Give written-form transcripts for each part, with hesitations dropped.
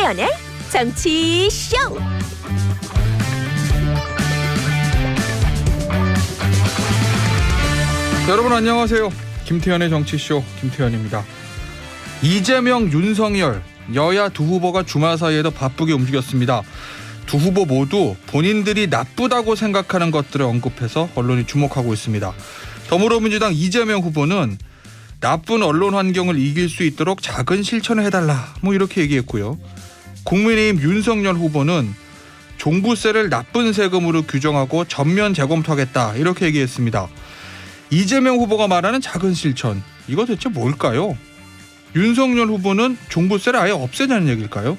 김태현의 정치쇼. 여러분 안녕하세요. 김태현의 정치쇼 김태현입니다. 이재명, 윤석열 여야 두 후보가 주말 사이에도 바쁘게 움직였습니다. 두 후보 모두 본인들이 나쁘다고 생각하는 것들을 언급해서 언론이 주목하고 있습니다. 더불어민주당 이재명 후보는 나쁜 언론 환경을 이길 수 있도록 작은 실천을 해달라 이렇게 얘기했고요. 국민의힘 윤석열 후보는 종부세를 나쁜 세금으로 규정하고 전면 재검토하겠다 이렇게 얘기했습니다. 이재명 후보가 말하는 작은 실천, 이거 대체 뭘까요? 윤석열 후보는 종부세를 아예 없애자는 얘기일까요?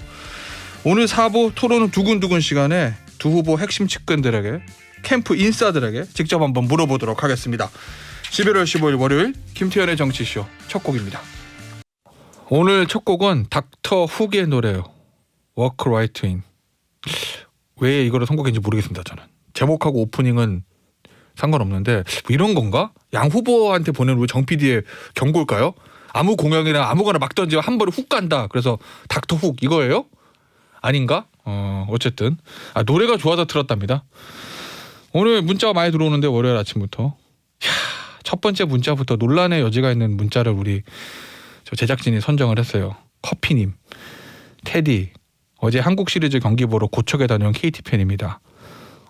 오늘 4부 토론은 두근두근 시간에 두 후보 핵심 측근들에게, 캠프 인싸들에게 직접 한번 물어보도록 하겠습니다. 11월 15일 월요일 김태현의 정치쇼 첫 곡입니다. 오늘 첫 곡은 닥터 훅의 노래예요. Walk Right In. 왜 이거를 선곡했는지 모르겠습니다. 저는 제목하고 오프닝은 상관없는데 뭐 이런 건가? 양 후보한테 보낸 우리 정 PD의 경고일까요? 아무 공약이나 아무거나 막 던지면 한 번에 훅 간다. 그래서 닥터 훅 이거예요? 아닌가? 어쨌든 노래가 좋아서 틀었답니다. 오늘 문자가 많이 들어오는데 월요일 아침부터 첫 번째 문자부터 논란의 여지가 있는 문자를 우리 제작진이 선정을 했어요. 커피님, 테디 어제 한국 시리즈 경기 보러 고척에 다녀온 KT 팬입니다.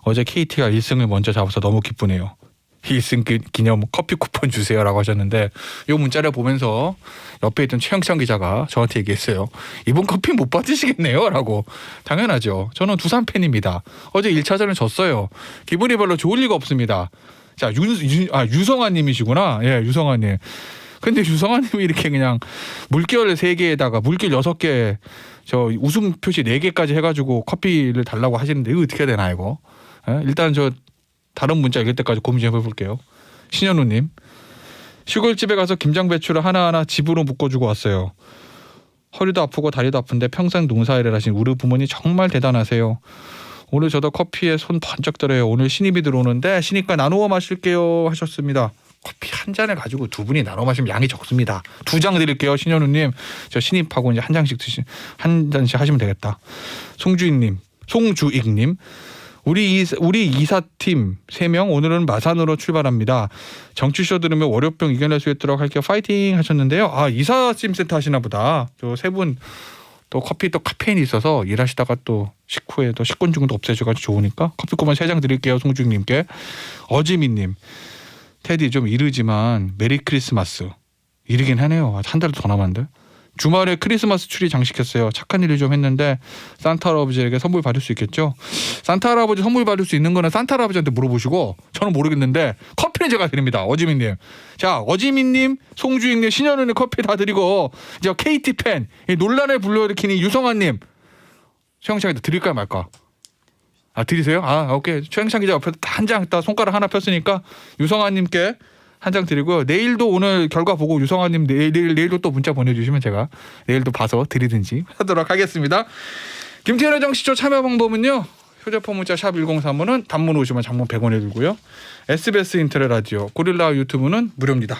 어제 KT가 1승을 먼저 잡아서 너무 기쁘네요. 1승 기념 커피 쿠폰 주세요라고 하셨는데 이 문자를 보면서 옆에 있던 최영찬 기자가 저한테 얘기했어요. 이분 커피 못 받으시겠네요 라고. 당연하죠. 저는 두산 팬입니다. 어제 1차전을 졌어요. 기분이 별로 좋을 리가 없습니다. 자, 유성아님이시구나. 예, 유성아님. 근데 유성아님이 이렇게 그냥 물결 3개에다가 물결 6개 저 웃음 표시 4개까지 해가지고 커피를 달라고 하시는데 이거 어떻게 해야 되나 이거. 예? 일단 저 다른 문자 읽을 때까지 고민 좀 해볼게요. 신현우님, 시골집에 가서 김장배추를 하나하나 집으로 묶어주고 왔어요. 허리도 아프고 다리도 아픈데 평생 농사일을 하신 우리 부모님 정말 대단하세요. 오늘 저도 커피에 손 번쩍 들어요. 오늘 신입이 들어오는데 신입과 나누어 마실게요 하셨습니다. 커피 한 잔을 가지고 두 분이 나눠 마시면 양이 적습니다. 2장 드릴게요. 신현우님, 저 신입하고 이제 한 잔씩 하시면 되겠다. 송주익님, 우리 이사팀 3명 오늘은 마산으로 출발합니다. 정치쇼 들으면 월요병 이겨낼 수 있도록 할게요. 파이팅 하셨는데요. 이사팀 센터 하시나 보다. 저 3분 또 커피 또 카페인이 있어서 일하시다가 또 식후에 또 식곤증도 없애줘가지고 좋으니까 커피 쿠폰 3장 드릴게요. 송주익님께. 어지민님, 테디 좀 이르지만 메리 크리스마스. 이르긴 하네요. 한 달 더 남았는데. 주말에 크리스마스 트리 장식했어요. 착한 일을 좀 했는데 산타 할아버지에게 선물 받을 수 있겠죠? 산타 할아버지 선물 받을 수 있는 거는 산타 할아버지한테 물어보시고 저는 모르겠는데 커피는 제가 드립니다. 어지민님. 자, 어지민님, 송주익님, 신현우님 커피 다 드리고 이제 KT 팬 논란을 불러일으키는 유성환님 최영창 기자 드릴까 말까? 드리세요? 오케이. 최영창 기자 옆에 한 장 딱 손가락 하나 폈으니까 유성환님께 한 장 드리고요. 내일도 오늘 결과 보고 유성아님 내일도 또 문자 보내주시면 제가 내일도 봐서 드리든지 하도록 하겠습니다. 김태현의 정치쇼 참여 방법은요. 휴대폰 문자 샵 1035는 단문 50원, 장문 100원에 들고요. SBS 인터넷 라디오, 고릴라 유튜브는 무료입니다.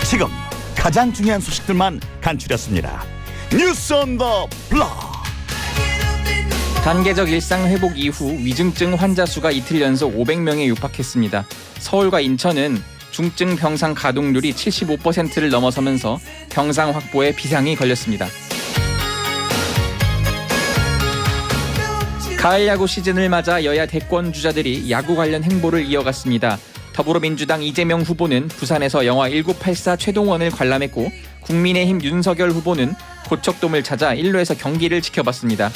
지금 가장 중요한 소식들만 간추렸습니다. 뉴스 온 더 블록. 단계적 일상 회복 이후 위중증 환자 수가 이틀 연속 500명에 육박했습니다. 서울과 인천은 중증 병상 가동률이 75%를 넘어서면서 병상 확보에 비상이 걸렸습니다. 가을 야구 시즌을 맞아 여야 대권 주자들이 야구 관련 행보를 이어갔습니다. 더불어민주당 이재명 후보는 부산에서 영화 1984 최동원을 관람했고 국민의힘 윤석열 후보는 고척돔을 찾아 일루에서 경기를 지켜봤습니다.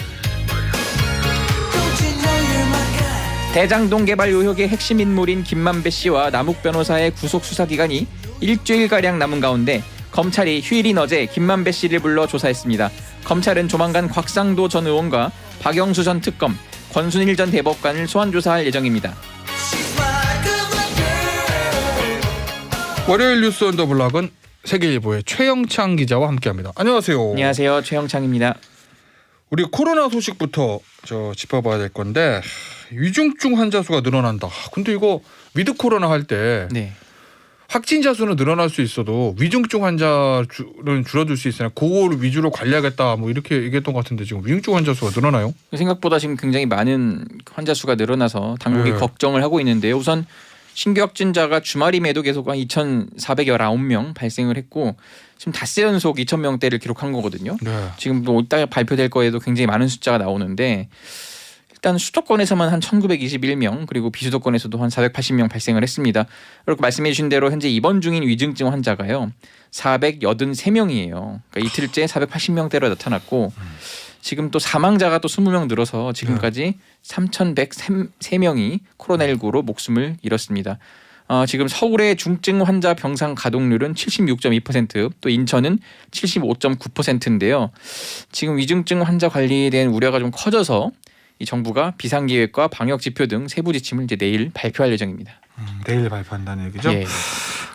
대장동 개발 의혹의 핵심 인물인 김만배 씨와 남욱 변호사의 구속 수사 기간이 일주일가량 남은 가운데 검찰이 휴일인 어제 김만배 씨를 불러 조사했습니다. 검찰은 조만간 곽상도 전 의원과 박영수 전 특검, 권순일 전 대법관을 소환 조사할 예정입니다. 월요일 뉴스 온 더 블락은 세계일보의 최영창 기자와 함께합니다. 안녕하세요. 안녕하세요. 최영창입니다. 우리 코로나 소식부터 짚어봐야 될 건데 위중증 환자 수가 늘어난다. 근데 이거 위드 코로나 할 때 네. 확진자 수는 늘어날 수 있어도 위중증 환자는 줄어들 수 있으나 그거를 위주로 관리하겠다 뭐 이렇게 얘기했던 것 같은데 지금 위중증 환자 수가 늘어나요? 생각보다 지금 굉장히 많은 환자 수가 늘어나서 당국이 네. 걱정을 하고 있는데요. 우선 신규 확진자가 주말임에도 계속 한 2,419명 발생을 했고 지금 닷새 연속 2,000명대를 기록한 거거든요. 네. 지금 뭐 이따가 발표될 거에도 굉장히 많은 숫자가 나오는데 일단 수도권에서만 한 1,921명 그리고 비수도권에서도 한 480명 발생을 했습니다. 그렇게 말씀해 주신 대로 현재 입원 중인 위중증 환자가요. 483명이에요. 그러니까 이틀째 480명대로 나타났고 지금 또 사망자가 또 20명 늘어서 지금까지 3,103명이 코로나19로 목숨을 잃었습니다. 지금 서울의 중증 환자 병상 가동률은 76.2%, 또 인천은 75.9%인데요. 지금 위중증 환자 관리에 대한 우려가 좀 커져서 이 정부가 비상계획과 방역 지표 등 세부 지침을 이제 내일 발표할 예정입니다. 내일 발표한다는 얘기죠? 예.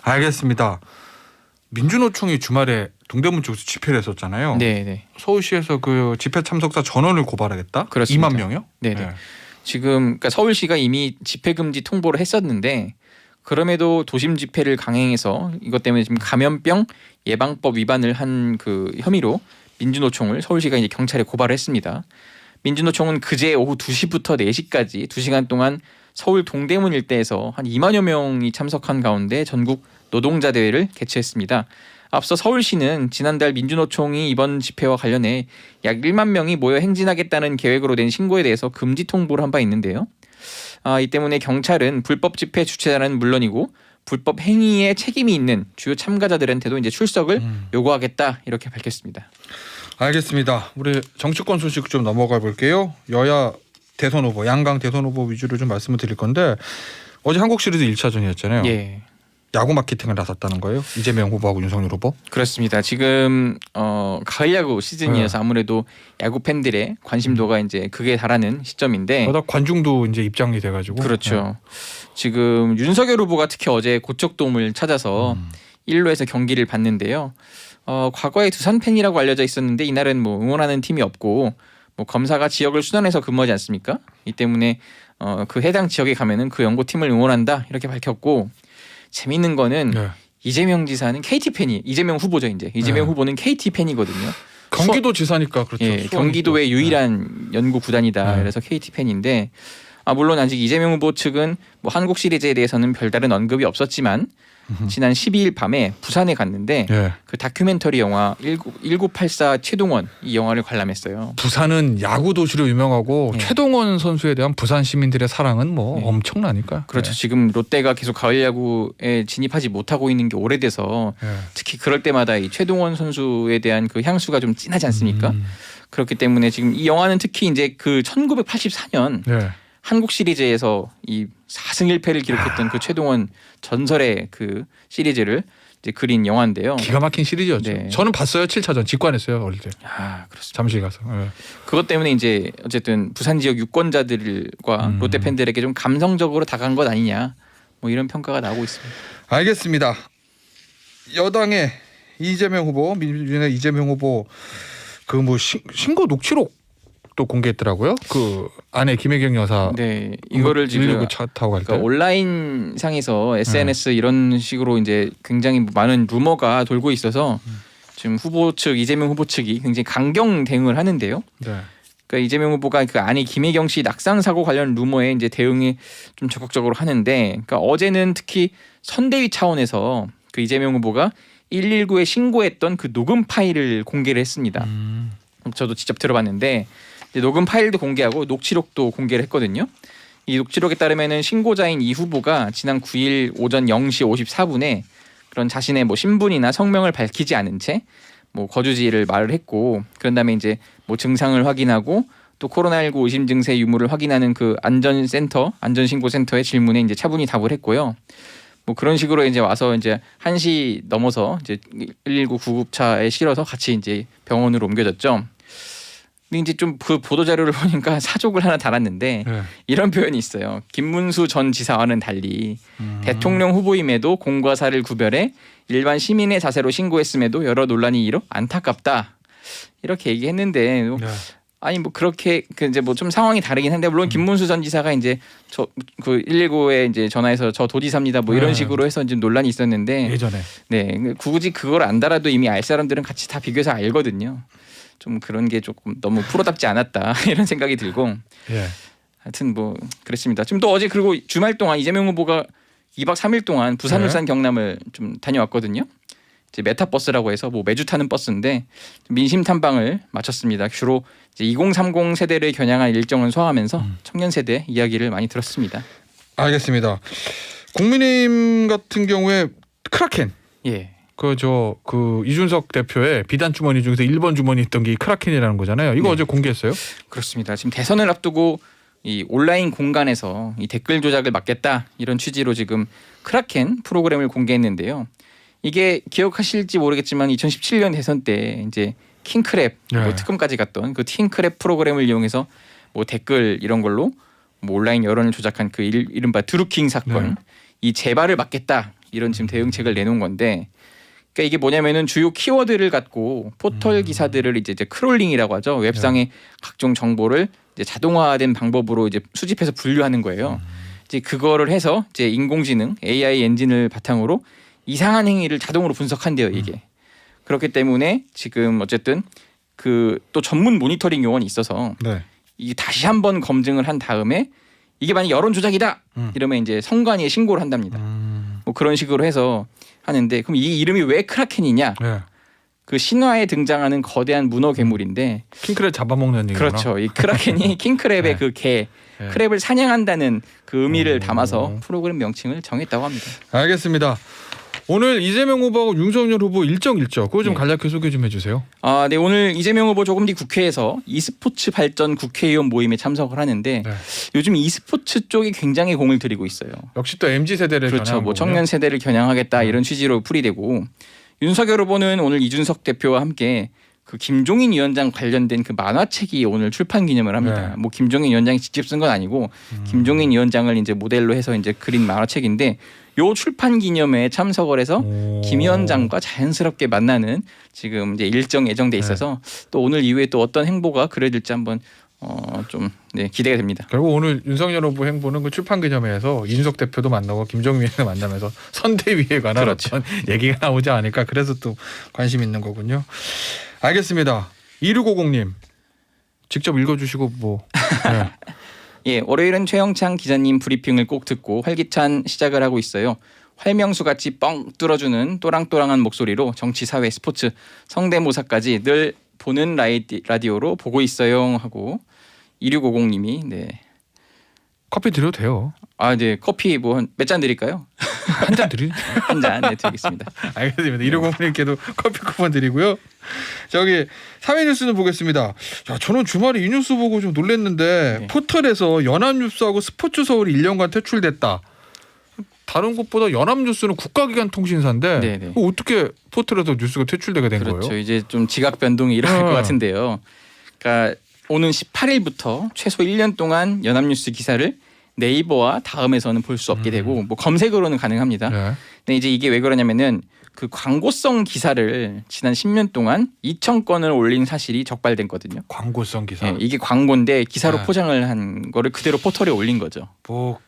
알겠습니다. 민주노총이 주말에 동대문 쪽에서 집회를 했었잖아요. 네. 서울시에서 그 집회 참석자 전원을 고발하겠다? 그렇습니다. 2만 명이요? 네네. 지금 그러니까 서울시가 이미 집회 금지 통보를 했었는데 그럼에도 도심 집회를 강행해서 이것 때문에 지금 감염병 예방법 위반을 한 그 혐의로 민주노총을 서울시가 이제 경찰에 고발을 했습니다. 민주노총은 그제 오후 2시부터 4시까지 2시간 동안 서울 동대문 일대에서 한 2만여 명이 참석한 가운데 전국 노동자 대회를 개최했습니다. 앞서 서울시는 지난달 민주노총이 이번 집회와 관련해 약 1만 명이 모여 행진하겠다는 계획으로 낸 신고에 대해서 금지 통보를 한 바 있는데요. 이 때문에 경찰은 불법 집회 주최자는 물론이고 불법 행위에 책임이 있는 주요 참가자들한테도 이제 출석을 요구하겠다 이렇게 밝혔습니다. 알겠습니다. 우리 정치권 소식 좀 넘어가 볼게요. 여야 대선 후보, 양강 대선 후보 위주로 좀 말씀을 드릴 건데 어제 한국 시리즈 1차전이었잖아요. 예. 야구 마케팅을 나섰다는 거예요? 이재명 후보하고 윤석열 후보? 그렇습니다. 지금 가을 야구 시즌이어서 아무래도 야구 팬들의 관심도가 이제 극에 달하는 시점인데 그러다 관중도 이제 입장이 돼가지고 그렇죠. 지금 윤석열 후보가 특히 어제 고척돔을 찾아서 1루에서 경기를 봤는데요. 과거에 두산 팬이라고 알려져 있었는데 이날은 뭐 응원하는 팀이 없고 뭐 검사가 지역을 순환해서 근무하지 않습니까? 이 때문에 그 해당 지역에 가면은 그 연고팀을 응원한다 이렇게 밝혔고 재밌는 거는 네. 이재명 지사는 KT 팬이 이재명 후보죠 이제 이재명 네. 후보는 KT 팬이거든요. 경기도 지사니까 그렇죠. 예, 경기도의 유일한 연구 구단이다. 네. 그래서 KT 팬인데 물론 아직 이재명 후보 측은 뭐 한국 시리즈에 대해서는 별다른 언급이 없었지만 지난 12일 밤에 부산에 갔는데 예. 그 다큐멘터리 영화 1984 최동원 이 영화를 관람했어요. 부산은 야구 도시로 유명하고 예. 최동원 선수에 대한 부산 시민들의 사랑은 뭐 예. 엄청나니까. 그렇죠. 지금 롯데가 계속 가을 야구에 진입하지 못하고 있는 게 오래돼서 예. 특히 그럴 때마다 이 최동원 선수에 대한 그 향수가 좀 진하지 않습니까? 그렇기 때문에 지금 이 영화는 특히 이제 그 1984년 예. 한국 시리즈에서 이 4승 1패를 기록했던 그 최동원 전설의 그 시리즈를 이제 그린 영화인데요. 기가 막힌 시리즈였죠. 네. 저는 봤어요. 7차전 직관했어요. 어릴 때. 그렇습니다. 잠실 가서. 예. 그것 때문에 이제 어쨌든 부산 지역 유권자들과 롯데 팬들에게 좀 감성적으로 다가간 것 아니냐 뭐 이런 평가가 나오고 있습니다. 알겠습니다. 여당의 이재명 후보, 민주당의 이재명 후보 그 뭐 신고 녹취록 또 공개했더라고요. 그 아내 김혜경 여사. 네, 이거를 지금 119 차 타고 갈 때. 그러니까 온라인 상에서 SNS 이런 식으로 이제 굉장히 많은 루머가 돌고 있어서 지금 후보 측 이재명 후보 측이 굉장히 강경 대응을 하는데요. 네. 그러니까 이재명 후보가 그 아내 김혜경 씨 낙상 사고 관련 루머에 이제 대응이 좀 적극적으로 하는데, 그러니까 어제는 특히 선대위 차원에서 그 이재명 후보가 119에 신고했던 그 녹음 파일을 공개를 했습니다. 저도 직접 들어봤는데 이제 녹음 파일도 공개하고 녹취록도 공개를 했거든요. 이 녹취록에 따르면은 신고자인 이 후보가 지난 9일 오전 0시 54분에 그런 자신의 뭐 신분이나 성명을 밝히지 않은 채 뭐 거주지를 말을 했고, 그런 다음에 이제 뭐 증상을 확인하고 또 코로나19 의심 증세 유무를 확인하는 그 안전신고센터의 질문에 이제 차분히 답을 했고요. 뭐 그런 식으로 이제 와서 이제 1시 넘어서 이제 119 구급차에 실어서 같이 이제 병원으로 옮겨졌죠. 근데 이제 좀 그 보도 자료를 보니까 사족을 하나 달았는데 네. 이런 표현이 있어요. 김문수 전 지사와는 달리 대통령 후보임에도 공과 사를 구별해 일반 시민의 자세로 신고했음에도 여러 논란이 일어 안타깝다. 이렇게 얘기했는데 네. 아니 뭐 그렇게 그 이제 뭐 좀 상황이 다르긴 한데 물론 김문수 전 지사가 이제 저 그 119에 이제 전화해서 저 도지사입니다 뭐 이런 네. 식으로 해서 좀 논란이 있었는데 예전에. 네 굳이 그걸 안 달아도 이미 알 사람들은 같이 다 비교해서 알거든요. 좀 그런 게 조금 너무 프로답지 않았다 이런 생각이 들고 예. 하여튼 뭐 그랬습니다. 지금 또 어제 그리고 주말 동안 이재명 후보가 2박 3일 동안 부산, 네. 울산, 경남을 좀 다녀왔거든요. 이제 메타버스라고 해서 뭐 매주 타는 버스인데 민심 탐방을 마쳤습니다. 주로 이제 2030 세대를 겨냥한 일정을 소화하면서 청년 세대 이야기를 많이 들었습니다. 알겠습니다. 국민의힘 같은 경우에 크라켄. 예. 그 이준석 대표의 비단 주머니 중에서 1번 주머니 있던 게 이 크라켄이라는 거잖아요. 이거 네. 어제 공개했어요? 그렇습니다. 지금 대선을 앞두고 이 온라인 공간에서 이 댓글 조작을 막겠다 이런 취지로 지금 크라켄 프로그램을 공개했는데요. 이게 기억하실지 모르겠지만 2017년 대선 때 이제 킹크랩 네. 뭐 특검까지 갔던 그 킹크랩 프로그램을 이용해서 뭐 댓글 이런 걸로 뭐 온라인 여론을 조작한 그 이른바 드루킹 사건 네. 이 재발을 막겠다 이런 지금 대응책을 내놓은 건데 그러니까 이게 뭐냐면은 주요 키워드를 갖고 포털 기사들을 이제 크롤링이라고 하죠. 웹상의 각종 정보를 이제 자동화된 방법으로 이제 수집해서 분류하는 거예요. 이제 그거를 해서 이제 인공지능 AI 엔진을 바탕으로 이상한 행위를 자동으로 분석한대요. 이게 그렇기 때문에 지금 어쨌든 그 또 전문 모니터링 요원이 있어서 네. 이게 다시 한번 검증을 한 다음에 이게 만약 여론 조작이다 이러면 이제 선관위에 신고를 한답니다. 뭐 그런 식으로 해서 하는데 그럼 이 이름이 왜 크라켄이냐? 네. 그 신화에 등장하는 거대한 문어 괴물인데 킹크랩 잡아먹는 얘기구나. 그렇죠. 이 크라켄이 킹크랩의 네. 그 개, 네. 크랩을 사냥한다는 그 의미를 담아서 프로그램 명칭을 정했다고 합니다. 알겠습니다. 오늘 이재명 후보하고 윤석열 후보 일정 그거 좀 네. 간략히 소개 좀 해주세요. 아, 네 오늘 이재명 후보 조금 뒤 국회에서 e스포츠 발전 국회의원 모임에 참석을 하는데 네. 요즘 e스포츠 쪽이 굉장히 공을 들이고 있어요. 역시 또 MZ 세대를 그렇죠. 겨냥한 뭐 거군요. 청년 세대를 겨냥하겠다 이런 취지로 풀이되고 윤석열 후보는 오늘 이준석 대표와 함께 그 김종인 위원장 관련된 그 만화책이 오늘 출판 기념을 합니다. 네. 뭐 김종인 위원장이 직접 쓴 건 아니고 김종인 위원장을 이제 모델로 해서 이제 그린 만화책인데 요 출판 기념회에 참석을 해서 오. 김 위원장과 자연스럽게 만나는 지금 이제 일정 예정돼 있어서 또 오늘 이후에 또 어떤 행보가 그려질지 한번 좀 네, 기대가 됩니다. 결국 오늘 윤석열 후보 행보는 그 출판 기념회에서 이준석 대표도 만나고 김종인 위원장도 만나면서 선대위에 관한 그렇죠. 어떤 얘기가 나오지 않을까 그래서 또 관심 있는 거군요. 알겠습니다. 2650님 직접 읽어주시고 뭐. 네. 예, 월요일은 최영창 기자님 브리핑을 꼭 듣고 활기찬 시작을 하고 있어요. 활명수 같이 뻥 뚫어주는 또랑또랑한 목소리로 정치, 사회, 스포츠, 성대모사까지 늘 보는 라디오로 보고 있어요 하고 2650님이 네. 커피 드려도 돼요. 아, 네. 커피 뭐 몇 잔 드릴까요? 한 잔 드리죠. 한 잔 네, 드리겠습니다. 알겠습니다. 1550님께도 커피 쿠폰 드리고요. 저기 사회뉴스는 보겠습니다. 야, 저는 주말에 이 뉴스 보고 좀 놀랐는데 네. 포털에서 연합뉴스하고 스포츠서울이 1년간 퇴출됐다. 다른 곳보다 연합뉴스는 국가기관 통신사인데 네네. 어떻게 포털에서 뉴스가 퇴출되게 된 그렇죠. 거예요? 이제 좀 지각 변동이 일어날 것 같은데요. 그러니까 오는 18일부터 최소 1년 동안 연합뉴스 기사를 네이버와 다음에서는 볼 수 없게 되고 뭐 검색으로는 가능합니다. 네. 근데 이제 이게 왜 그러냐면은 그 광고성 기사를 지난 10년 동안 2,000건을 올린 사실이 적발됐거든요. 광고성 기사. 예, 이게 광고인데 기사로 네. 포장을 한 거를 그대로 포털에 올린 거죠. 뭐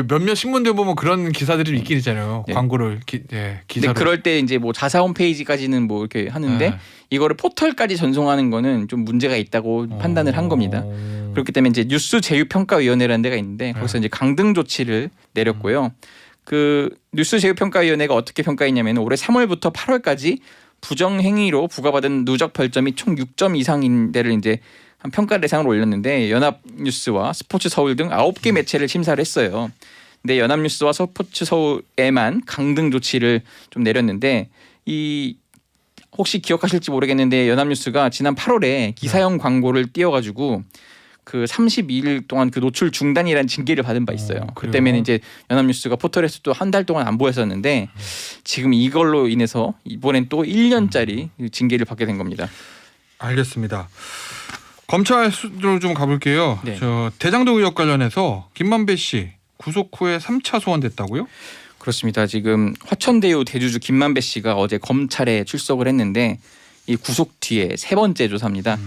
몇몇 신문들 보면 그런 기사들이 있긴 있잖아요. 네. 광고를 근데 기사로. 그럴 때 이제 뭐 자사 홈페이지까지는 뭐 이렇게 하는데 네. 이거를 포털까지 전송하는 거는 좀 문제가 있다고 판단을 한 겁니다. 그렇기 때문에 이제 뉴스 제휴평가위원회라는 데가 있는데 거기서 이제 강등 조치를 내렸고요. 그 뉴스 제휴평가위원회가 어떻게 평가했냐면 올해 3월부터 8월까지 부정 행위로 부과받은 누적 별점이 총 6점 이상인 데를 이제 한 평가 대상으로 올렸는데 연합뉴스와 스포츠서울 등 9개 매체를 심사를 했어요. 근데 연합뉴스와 스포츠서울에만 강등 조치를 좀 내렸는데 이 혹시 기억하실지 모르겠는데 연합뉴스가 지난 8월에 기사형 광고를 띄워가지고 그 32일 동안 그 노출 중단이라는 징계를 받은 바 있어요. 그 그래요? 때문에 이제 연합뉴스가 포털에서 또 한 달 동안 안 보였었는데 지금 이걸로 인해서 이번엔 또 1년짜리 징계를 받게 된 겁니다. 알겠습니다. 검찰 수로 좀 가볼게요. 네. 저 대장동 의혹 관련해서 김만배 씨 구속 후에 3차 소환됐다고요? 그렇습니다. 지금 화천대유 대주주 김만배 씨가 어제 검찰에 출석을 했는데 이 구속 뒤에 세 번째 조사입니다.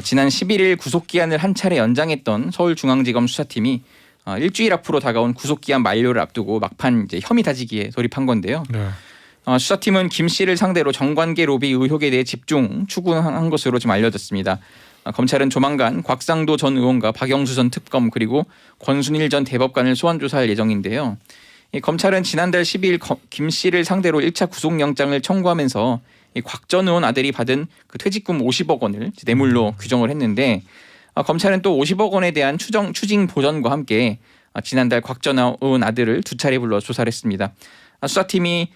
지난 11일 구속기한을 한 차례 연장했던 서울중앙지검 수사팀이 일주일 앞으로 다가온 구속기한 만료를 앞두고 막판 이제 혐의 다지기에 돌입한 건데요. 네. 수사팀은 김 씨를 상대로 정관계 로비 의혹에 대해 집중 추궁한 것으로 지금 알려졌습니다. 검찰은 조만간 곽상도 전 의원과 박영수 전 특검 그리고 권순일 전 대법관을 소환 조사할 예정인데요. 검찰은 지난달 12일 김 씨를 상대로 1차 구속영장을 청구하면서 곽 전 의원 아들이 받은 그 퇴직금 50억 원을 뇌물로 규정을 했는데 검찰은 또 50억 원에 대한 추징 보전과 함께 지난달 곽 전 의원 아들을 두 차례 불러 조사를 했습니다. 수사팀이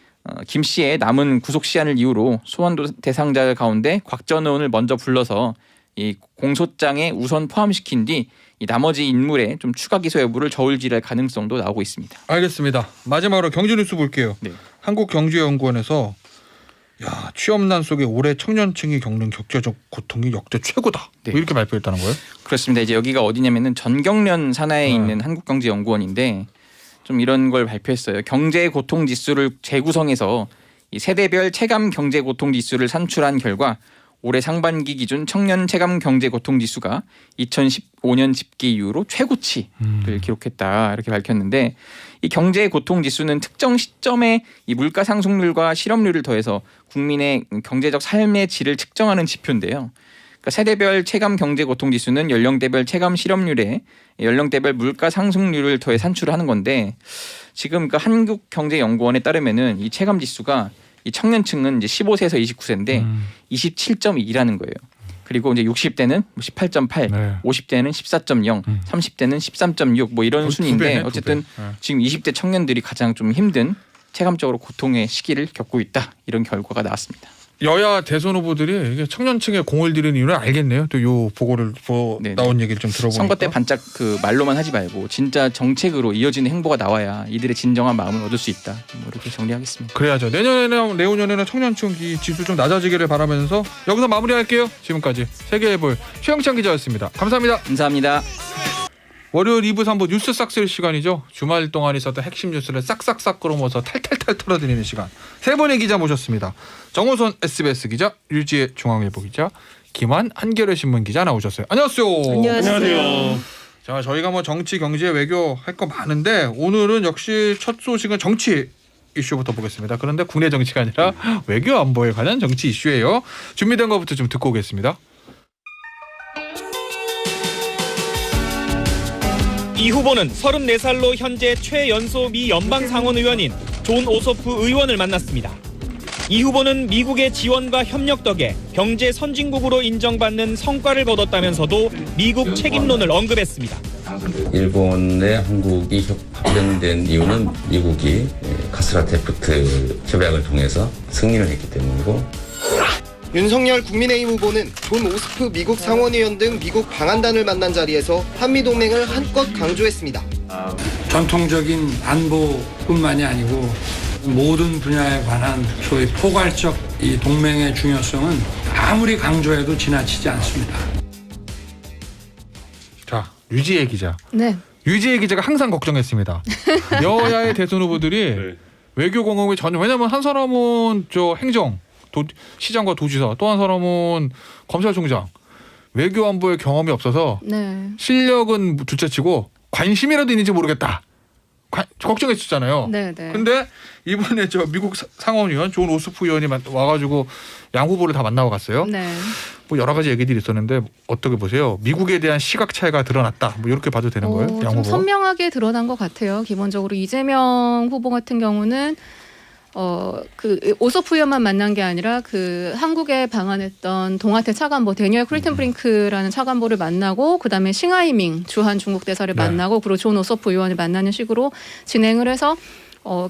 김 씨의 남은 구속 시한을 이유로 소환 대상자 가운데 곽 전 의원을 먼저 불러서 이 공소장에 우선 포함시킨 뒤 이 나머지 인물의 좀 추가 기소 여부를 저울질할 가능성도 나오고 있습니다. 알겠습니다. 마지막으로 경제 뉴스 볼게요. 네. 한국경제연구원에서 취업난 속에 올해 청년층이 겪는 경제적 고통이 역대 최고다. 네. 뭐 이렇게 발표했다는 거예요? 그렇습니다. 이제 여기가 어디냐면은 전경련 산하에 있는 한국경제연구원인데 좀 이런 걸 발표했어요. 경제 고통 지수를 재구성해서 이 세대별 체감 경제 고통 지수를 산출한 결과 올해 상반기 기준 청년 체감 경제 고통 지수가 2015년 집계 이후로 최고치를 기록했다 이렇게 밝혔는데 이 경제 고통 지수는 특정 시점에 이 물가 상승률과 실업률을 더해서 국민의 경제적 삶의 질을 측정하는 지표인데요. 그러니까 세대별 체감 경제 고통 지수는 연령대별 체감 실업률에 연령대별 물가 상승률을 더해 산출을 하는 건데 지금 그 한국경제연구원에 따르면은 이 체감 지수가 이 청년층은 이제 15세에서 29세인데 27.2라는 거예요. 그리고 이제 60대는 18.8, 네. 50대는 14.0, 30대는 13.6 뭐 이런 순인데 배네, 어쨌든 네. 지금 20대 청년들이 가장 좀 힘든 체감적으로 고통의 시기를 겪고 있다 이런 결과가 나왔습니다. 여야 대선 후보들이 이게 청년층에 공을 들이는 이유는 알겠네요. 또 요 보고를 네네. 나온 얘기를 좀 들어보니까 선거 때 반짝 그 말로만 하지 말고 진짜 정책으로 이어지는 행보가 나와야 이들의 진정한 마음을 얻을 수 있다. 뭐 이렇게 정리하겠습니다. 그래야죠. 내후년에는 청년층 이 지수 좀 낮아지기를 바라면서 여기서 마무리할게요. 지금까지 세계해볼 최영찬 기자였습니다. 감사합니다. 감사합니다. 월요일 2부 3부 뉴스 싹 쓸 시간이죠. 주말 동안 있었던 핵심 뉴스를 싹싹싹 끌어모아서 탈탈탈 털어드리는 시간. 세 분의 기자 모셨습니다. 정호선 SBS 기자, 류지혜 중앙일보 기자, 김한 한겨레 신문 기자 나오셨어요. 안녕하세요. 안녕하세요. 자, 저희가 뭐 정치, 경제, 외교 할 거 많은데 오늘은 역시 첫 소식은 정치 이슈부터 보겠습니다. 그런데 국내 정치가 아니라 외교 안보에 관한 정치 이슈예요. 준비된 것부터 좀 듣고 오겠습니다. 이 후보는 34살로 현재 최연소 미 연방상원의원인 존 오소프 의원을 만났습니다. 이 후보는 미국의 지원과 협력 덕에 경제 선진국으로 인정받는 성과를 거뒀다면서도 미국 책임론을 언급했습니다. 일본에 한국이 합병된 이유는 미국이 가스라테프트 협약을 통해서 승인을 했기 때문이고 윤석열 국민의힘 후보는 존 오스프 미국 상원의원 등 미국 방한단을 만난 자리에서 한미동맹을 한껏 강조했습니다. 전통적인 안보뿐만이 아니고 모든 분야에 관한 소위 포괄적 이 동맹의 중요성은 아무리 강조해도 지나치지 않습니다. 자, 류지혜 기자. 네. 류지혜 기자가 항상 걱정했습니다. 여야의 대선 후보들이 외교 공업에 전혀 왜냐면 한 사람은 저 행정 시장과 도지사 또 한 사람은 검찰총장 외교 안보의 경험이 없어서 네. 실력은 둘째치고 관심이라도 있는지 모르겠다 걱정했었잖아요. 네, 네. 근데 이번에 저 미국 상원의원 존 오스프 의원이 와가지고 양 후보를 다 만나고 갔어요. 네. 뭐 여러 가지 얘기들이 있었는데 어떻게 보세요? 미국에 대한 시각 차이가 드러났다. 뭐 이렇게 봐도 되는 거예요? 양 좀 후보? 선명하게 드러난 것 같아요. 기본적으로 이재명 후보 같은 경우는 그 오소프 의원만 만난 게 아니라 그 한국에 방한했던 동아태 차관보 데니얼 크리텐브링크라는 차관보를 만나고 그다음에 싱하이밍 주한 중국 대사를 네. 만나고 그리고 존 오소프 의원을 만나는 식으로 진행을 해서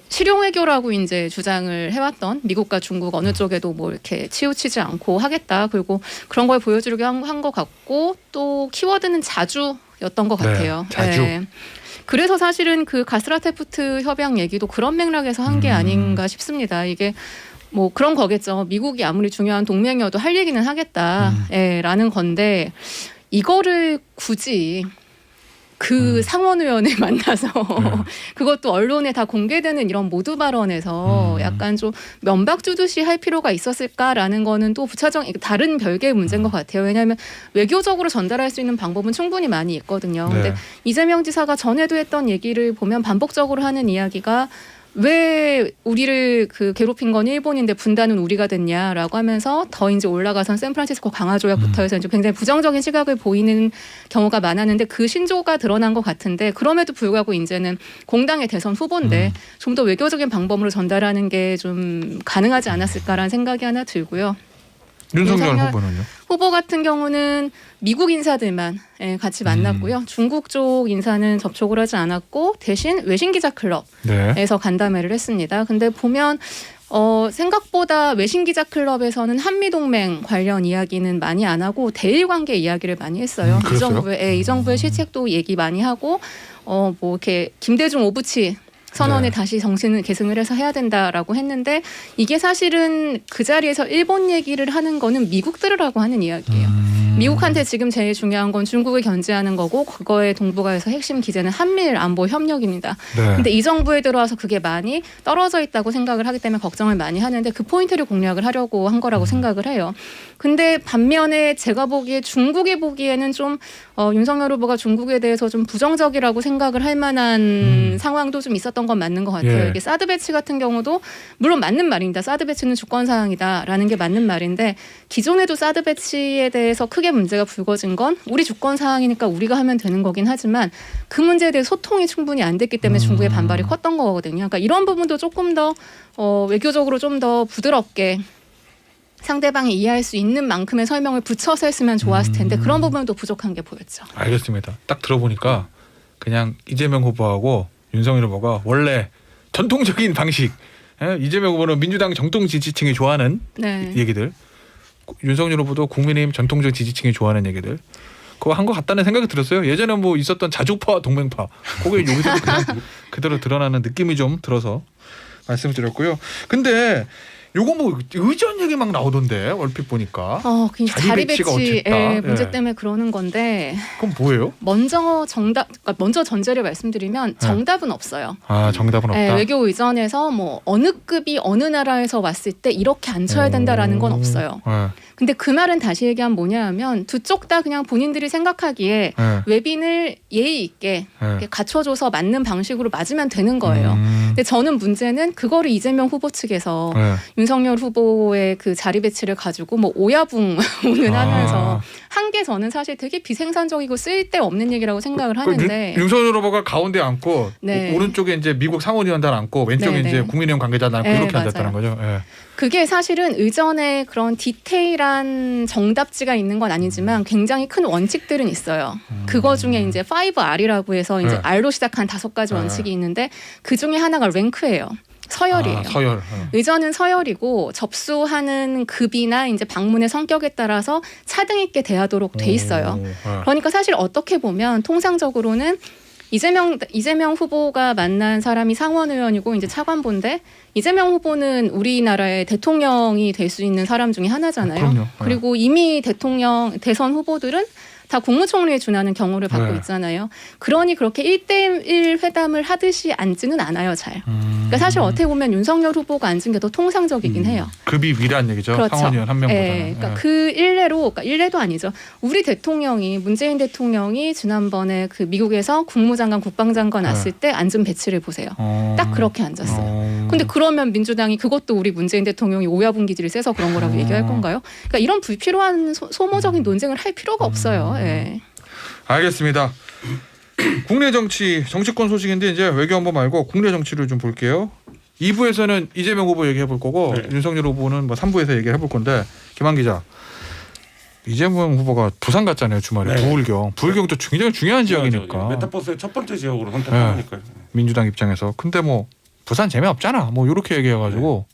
실용 외교라고 이제 주장을 해왔던 미국과 중국 어느 쪽에도 뭐 이렇게 치우치지 않고 하겠다. 그리고 그런 걸 보여주려고 한 것 같고 또 키워드는 자주였던 것 같아요. 네, 자주. 네. 그래서 사실은 그 가스라테프트 협약 얘기도 그런 맥락에서 한 게 아닌가 싶습니다. 이게 뭐 그런 거겠죠. 미국이 아무리 중요한 동맹이어도 할 얘기는 하겠다. 라는 건데 이거를 굳이 그 상원 의원을 만나서 그것도 언론에 다 공개되는 이런 모두 발언에서 약간 좀 면박 주듯이 할 필요가 있었을까라는 거는 또 부차적 다른 별개의 문제인 것 같아요. 왜냐하면 외교적으로 전달할 수 있는 방법은 충분히 많이 있거든요. 네. 근데 이재명 지사가 전에도 했던 얘기를 보면 반복적으로 하는 이야기가 왜 우리를 그 괴롭힌 건 일본인데 분단은 우리가 됐냐라고 하면서 더 이제 올라가선 샌프란시스코 강화 조약부터 해서 이제 굉장히 부정적인 시각을 보이는 경우가 많았는데 그 신조가 드러난 것 같은데 그럼에도 불구하고 이제는 공당의 대선 후보인데 좀 더 외교적인 방법으로 전달하는 게 좀 가능하지 않았을까라는 생각이 하나 들고요. 윤석열 윤석열 후보는요? 후보 같은 경우는 미국 인사들만 같이 만났고요. 중국 쪽 인사는 접촉을 하지 않았고 대신 외신기자 클럽에서 네. 간담회를 했습니다. 근데 보면 생각보다 외신기자 클럽에서는 한미동맹 관련 이야기는 많이 안 하고 대일관계 이야기를 많이 했어요. 그랬어요? 이 정부의 실책도 얘기 많이 하고 뭐 이렇게 김대중 오부치 선언에 네. 다시 정신을 계승을 해서 해야 된다라고 했는데 이게 사실은 그 자리에서 일본 얘기를 하는 거는 미국 들으라고 하는 이야기예요. 미국한테 지금 제일 중요한 건 중국을 견제하는 거고 그거의 동북아에서 핵심 기제는 한미일 안보 협력입니다. 네. 근데 이 정부에 들어와서 그게 많이 떨어져 있다고 생각을 하기 때문에 걱정을 많이 하는데 그 포인트를 공략을 하려고 한 거라고 생각을 해요. 근데 반면에 제가 보기에 중국이 보기에는 좀 윤석열 후보가 중국에 대해서 좀 부정적이라고 생각을 할 만한 상황도 좀 있었던 건 맞는 것 같아요. 예. 이게 사드 배치 같은 경우도 물론 맞는 말입니다. 사드 배치는 주권 사항이다라는 게 맞는 말인데 기존에도 사드 배치에 대해서 크게 문제가 불거진 건 우리 주권 사항이니까 우리가 하면 되는 거긴 하지만 그 문제에 대해 소통이 충분히 안 됐기 때문에 중국의 반발이 컸던 거거든요. 그러니까 이런 부분도 조금 더 외교적으로 좀 더 부드럽게 상대방이 이해할 수 있는 만큼의 설명을 붙여서 했으면 좋았을 텐데 그런 부분도 부족한 게 보였죠. 알겠습니다. 딱 들어보니까 그냥 이재명 후보하고 윤석열 후보가 원래 전통적인 방식, 이재명 후보는 민주당 정통 지지층이 좋아하는 네. 얘기들, 윤석열 후보도 국민의힘 전통적 지지층이 좋아하는 얘기들, 그거 한 것 같다는 생각이 들었어요. 예전에 뭐 있었던 자주파, 동맹파, 그게 여기서 그냥 그대로 드러나는 느낌이 좀 들어서 말씀드렸고요. 근데 요거 뭐 의전 얘기 막 나오던데 얼핏 보니까. 그냥 자리 자리 배치가 배치 어쨌다. 문제 예. 때문에 그러는 건데 그럼 뭐예요? 먼저 전제를 말씀드리면 정답은 없어요. 아, 정답은 없다. 외교 의전에서 뭐 어느 급이 어느 나라에서 왔을 때 이렇게 안 쳐야 된다라는 건 없어요. 네. 근데 그 말은 다시 얘기하면 뭐냐면 두 쪽 다 그냥 본인들이 생각하기에 네. 외빈을 예의 있게 이렇게 갖춰줘서 맞는 방식으로 맞으면 되는 거예요. 근데 저는 문제는 그거를 이재명 후보 측에서 네. 윤석열 후보의 그 자리 배치를 가지고 뭐 오야붕을 하면서 한 게 저는 사실 되게 비생산적이고 쓸데없는 얘기라고 생각을 하는데 윤석열 후보가 가운데 앉고 네. 오른쪽에 이제 미국 상원의원단 앉고 왼쪽에 네, 이제 네. 국민의힘 관계자단 앉고 네, 이렇게 맞아요. 앉았다는 거죠. 예. 그게 사실은 의전에 그런 디테일한 정답지가 있는 건 아니지만 굉장히 큰 원칙들은 있어요. 그거 중에 이제 5R이라고 해서 이제 네. R로 시작한 5가지 원칙이 있는데 그 중에 하나가 랭크예요. 서열이에요. 아, 서열. 의전은 서열이고 접수하는 급이나 이제 방문의 성격에 따라서 차등 있게 대하도록 돼 있어요. 오, 예. 그러니까 사실 어떻게 보면 통상적으로는 이재명 후보가 만난 사람이 상원 의원이고 이제 차관보인데 이재명 후보는 우리나라의 대통령이 될 수 있는 사람 중에 하나잖아요. 그럼요. 그리고 이미 대선 후보들은 다 국무총리에 준하는 경우를 받고 네. 있잖아요. 그러니 그렇게 1대1 회담을 하듯이 앉지는 않아요, 잘. 그러니까 사실 어떻게 보면 윤석열 후보가 앉은 게 더 통상적이긴 해요. 급이 위란 얘기죠. 그렇죠. 상원의원 한 명보다는. 예, 그러니까 그 일례도 아니죠. 우리 대통령이 문재인 대통령이 지난번에 그 미국에서 국무장관, 국방장관 왔을 때 앉은 배치를 보세요. 딱 그렇게 앉았어요. 근데 그러면 민주당이 그것도 우리 문재인 대통령이 오야분 기질이 세서 그런 거라고 얘기할 건가요? 그러니까 이런 불필요한 소모적인 논쟁을 할 필요가 없어요. 예. 알겠습니다. 국내 정치권 소식인데 이제 외교 한번 말고 국내 정치를 좀 볼게요. 2부에서는 이재명 후보 얘기해 볼 거고 윤석열 후보는 뭐 3부에서 얘기해 볼 건데 김한 기자. 이재명 후보가 부산 갔잖아요 주말에. 부울경도 굉장히 중요한 지역이니까. 메타버스의 첫 번째 지역으로 선택하니까요. 민주당 입장에서. 근데 뭐 부산 재미없잖아. 뭐 이렇게 얘기해가지고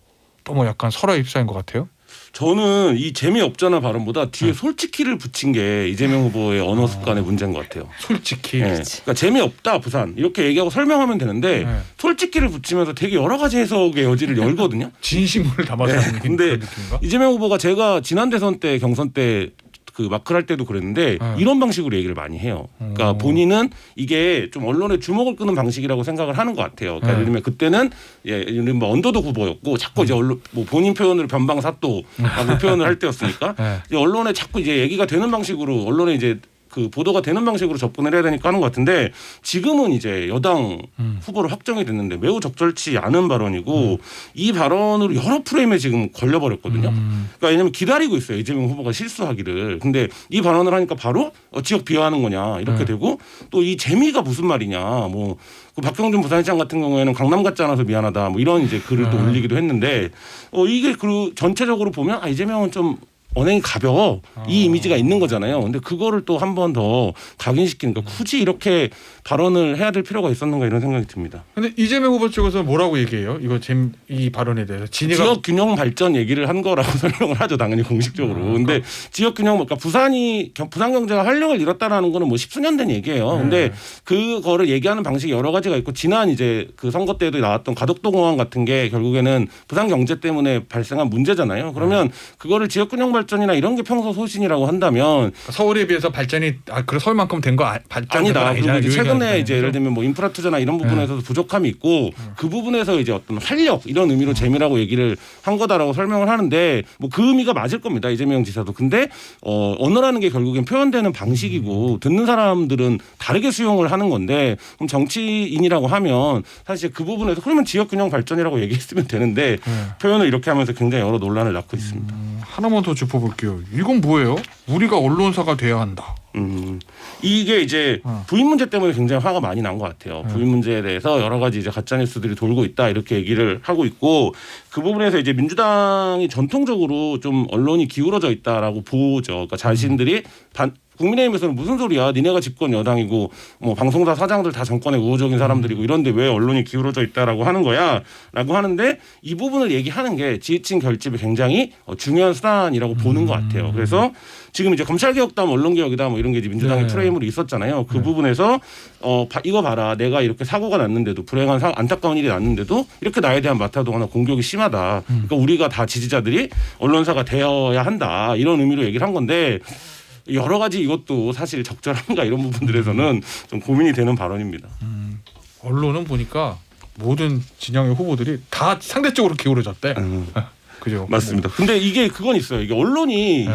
또 뭐 약간 설화 입사인 것 같아요. 저는 이 재미없잖아 발언보다 뒤에 솔직히를 붙인 게 이재명 후보의 언어 습관의 문제인 것 같아요. 솔직히. 그러니까 재미없다 부산 이렇게 얘기하고 설명하면 되는데 솔직히를 붙이면서 되게 여러 가지 해석의 여지를 열거든요. 진심을 담아서 하는 근데 그런 느낌인가? 이재명 후보가 제가 지난 대선 때 경선 때 그 마크를 할 때도 그랬는데 이런 방식으로 얘기를 많이 해요. 그러니까 본인은 이게 좀 언론의 주목을 끄는 방식이라고 생각을 하는 것 같아요. 그러니까 예를 들면 그때는 예를 들면 언더독 후보였고 자꾸 이제 언론 뭐 본인 표현으로 변방사또라고 표현을 할 때였으니까 이제 언론에 자꾸 이제 얘기가 되는 방식으로 언론에 이제 그 보도가 되는 방식으로 접근을 해야 되니까 하는 것 같은데 지금은 이제 여당 후보를 확정이 됐는데 매우 적절치 않은 발언이고 이 발언으로 여러 프레임에 지금 걸려버렸거든요. 그러니까 왜냐하면 기다리고 있어요. 이재명 후보가 실수하기를. 근데 이 발언을 하니까 바로 지역 비하하는 거냐 이렇게 되고 또 이 재미가 무슨 말이냐 뭐 그 박형준 부산시장 같은 경우에는 강남 같지 않아서 미안하다 뭐 이런 이제 글을 또 올리기도 했는데 이게 그 전체적으로 보면 이재명은 좀 언행이 가벼워 이 이미지가 있는 거잖아요. 근데 그거를 또 한 번 더 각인시키니까 굳이 이렇게 발언을 해야 될 필요가 있었는가 이런 생각이 듭니다. 근데 이재명 후보 쪽에서 뭐라고 얘기해요? 이 발언에 대해서 지역 균형 발전 얘기를 한 거라고 설명을 하죠. 당연히 공식적으로. 근데 지역 균형 그러니까 부산 경제가 활력을 잃었다라는 거는 뭐 십수년 된 얘기예요. 근데 그거를 얘기하는 방식이 여러 가지가 있고 지난 이제 그 선거 때도 나왔던 가덕도 공항 같은 게 결국에는 부산 경제 때문에 발생한 문제잖아요. 그러면 그거를 지역 균형 발전이나 이런 게 평소 소신이라고 한다면 서울에 비해서 발전이 그래 서울만큼 된 거 발전이 아니다. 그리고 이제 최근에 이제 죠 예를 들면 뭐 인프라 투자나 이런 부분에서도 부족함이 있고 그 부분에서 이제 어떤 활력 이런 의미로 재미라고 얘기를 한 거다라고 설명을 하는데 뭐 그 의미가 맞을 겁니다. 이재명 지사도. 근데 언어라는 게 결국엔 표현되는 방식이고 듣는 사람들은 다르게 수용을 하는 건데 그럼 정치인이라고 하면 사실 그 부분에서 그러면 지역균형 발전이라고 얘기했으면 되는데 표현을 이렇게 하면서 굉장히 여러 논란을 낳고 있습니다. 하나만 더 짚어볼게요. 이건 뭐예요? 우리가 언론사가 돼야 한다. 이게 이제 부인 문제 때문에 굉장히 화가 많이 난 것 같아요. 부인 문제에 대해서 여러 가지 이제 가짜 뉴스들이 돌고 있다 이렇게 얘기를 하고 있고 그 부분에서 이제 민주당이 전통적으로 좀 언론이 기울어져 있다라고 보죠. 그러니까 자신들이 국민의힘에서는 무슨 소리야? 니네가 집권 여당이고 뭐 방송사 사장들 다 정권의 우호적인 사람들이고 이런데 왜 언론이 기울어져 있다라고 하는 거야?라고 하는데 이 부분을 얘기하는 게 지지층 결집이 굉장히 중요한 수단이라고 보는 것 같아요. 그래서 지금 이제 검찰개혁다, 언론개혁이다 뭐 이런 게 이제 민주당의 프레임으로 있었잖아요. 그 부분에서 이거 봐라, 내가 이렇게 사고가 났는데도 불행한 안타까운 일이 났는데도 이렇게 나에 대한 마타도나 공격이 심하다. 그러니까 우리가 다 지지자들이 언론사가 되어야 한다 이런 의미로 얘기를 한 건데. 여러 가지 이것도 사실 적절한가 이런 부분들에서는 좀 고민이 되는 발언입니다. 언론은 보니까 모든 진영의 후보들이 다 상대적으로 기울어졌대. 그죠? 맞습니다. 근데 이게 그건 있어요. 이게 언론이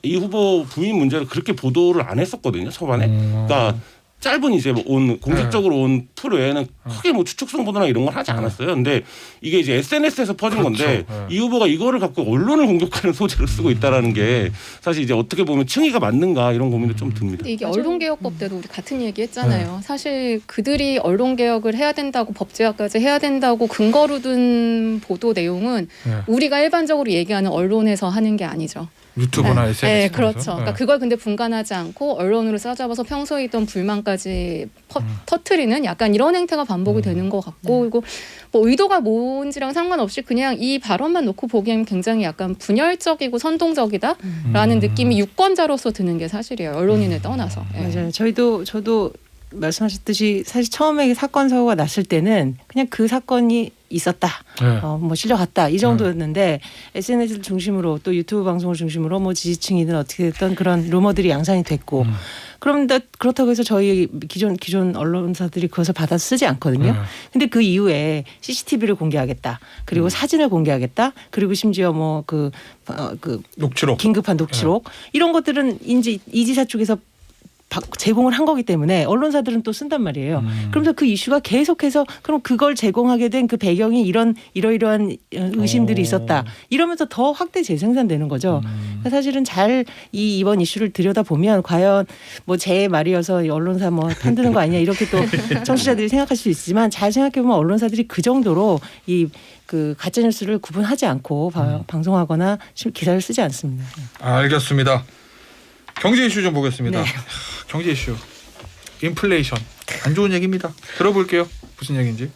이 후보 부인 문제를 그렇게 보도를 안 했었거든요. 초반에. 그러니까 짧은 이제 공식적으로 온 풀 외에는 크게 뭐 추측성 보도나 이런 걸 하지 않았어요. 근데 이게 이제 SNS에서 퍼진 건데 이 후보가 이거를 갖고 언론을 공격하는 소재로 쓰고 있다라는 게 사실 이제 어떻게 보면 층위가 맞는가 이런 고민도 좀 듭니다. 근데 이게 언론개혁법 때도 우리 같은 얘기했잖아요. 사실 그들이 언론개혁을 해야 된다고 법제화까지 해야 된다고 근거로 둔 보도 내용은 우리가 일반적으로 얘기하는 언론에서 하는 게 아니죠. 유튜브나 SNS. 네, 그렇죠. 그러니까 그걸 근데 분간하지 않고 언론으로 싸잡아서 평소에 있던 불만까지 터트리는 약간 이런 행태가 반복이 되는 것 같고 그리고 뭐 의도가 뭔지랑 상관없이 그냥 이 발언만 놓고 보기에는 굉장히 약간 분열적이고 선동적이다라는 느낌이 유권자로서 드는 게 사실이에요. 언론인을 떠나서. 맞아요. 저도 말씀하셨듯이 사실 처음에 사건 사고가 났을 때는 그냥 그 사건이 있었다. 뭐 실려갔다. 이 정도였는데 SNS를 중심으로 또 유튜브 방송을 중심으로 뭐 지지층이든 어떻게 됐든 그런 루머들이 양산이 됐고 그런데 그렇다고 해서 저희 기존 언론사들이 그것을 받아 쓰지 않거든요. 근데 그 이후에 CCTV를 공개하겠다. 그리고 사진을 공개하겠다. 그리고 심지어 뭐 그 녹취록, 긴급한 녹취록 이런 것들은 이제 이 지사 쪽에서 제공을 한 거기 때문에 언론사들은 또 쓴단 말이에요. 그러면서 그 이슈가 계속해서 그럼 그걸 제공하게 된 그 배경이 이러이러한 의심들이 있었다. 이러면서 더 확대 재생산되는 거죠. 그러니까 사실은 잘 이번 이슈를 들여다보면 과연 뭐 제 말이어서 언론사 뭐 편드는 거 아니냐 이렇게 또 청취자들이 생각할 수 있지만 잘 생각해보면 언론사들이 그 정도로 그 가짜뉴스를 구분하지 않고 방송하거나 기사를 쓰지 않습니다. 알겠습니다. 경제 이슈 좀 보겠습니다. 네. 경제 이슈. 인플레이션. 안 좋은 얘기입니다. 들어볼게요. 무슨 얘기인지.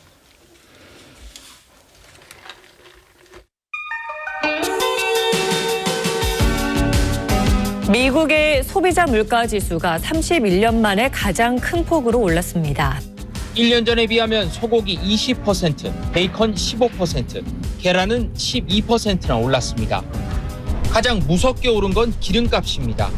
미국의 소비자 물가 지수가 31년 만에 가장 큰 폭으로 올랐습니다. 1년 전에 비하면 소고기 20%, 베이컨 15%, 계란은 12%나 올랐습니다. 가장 무섭게 오른 건 기름값입니다.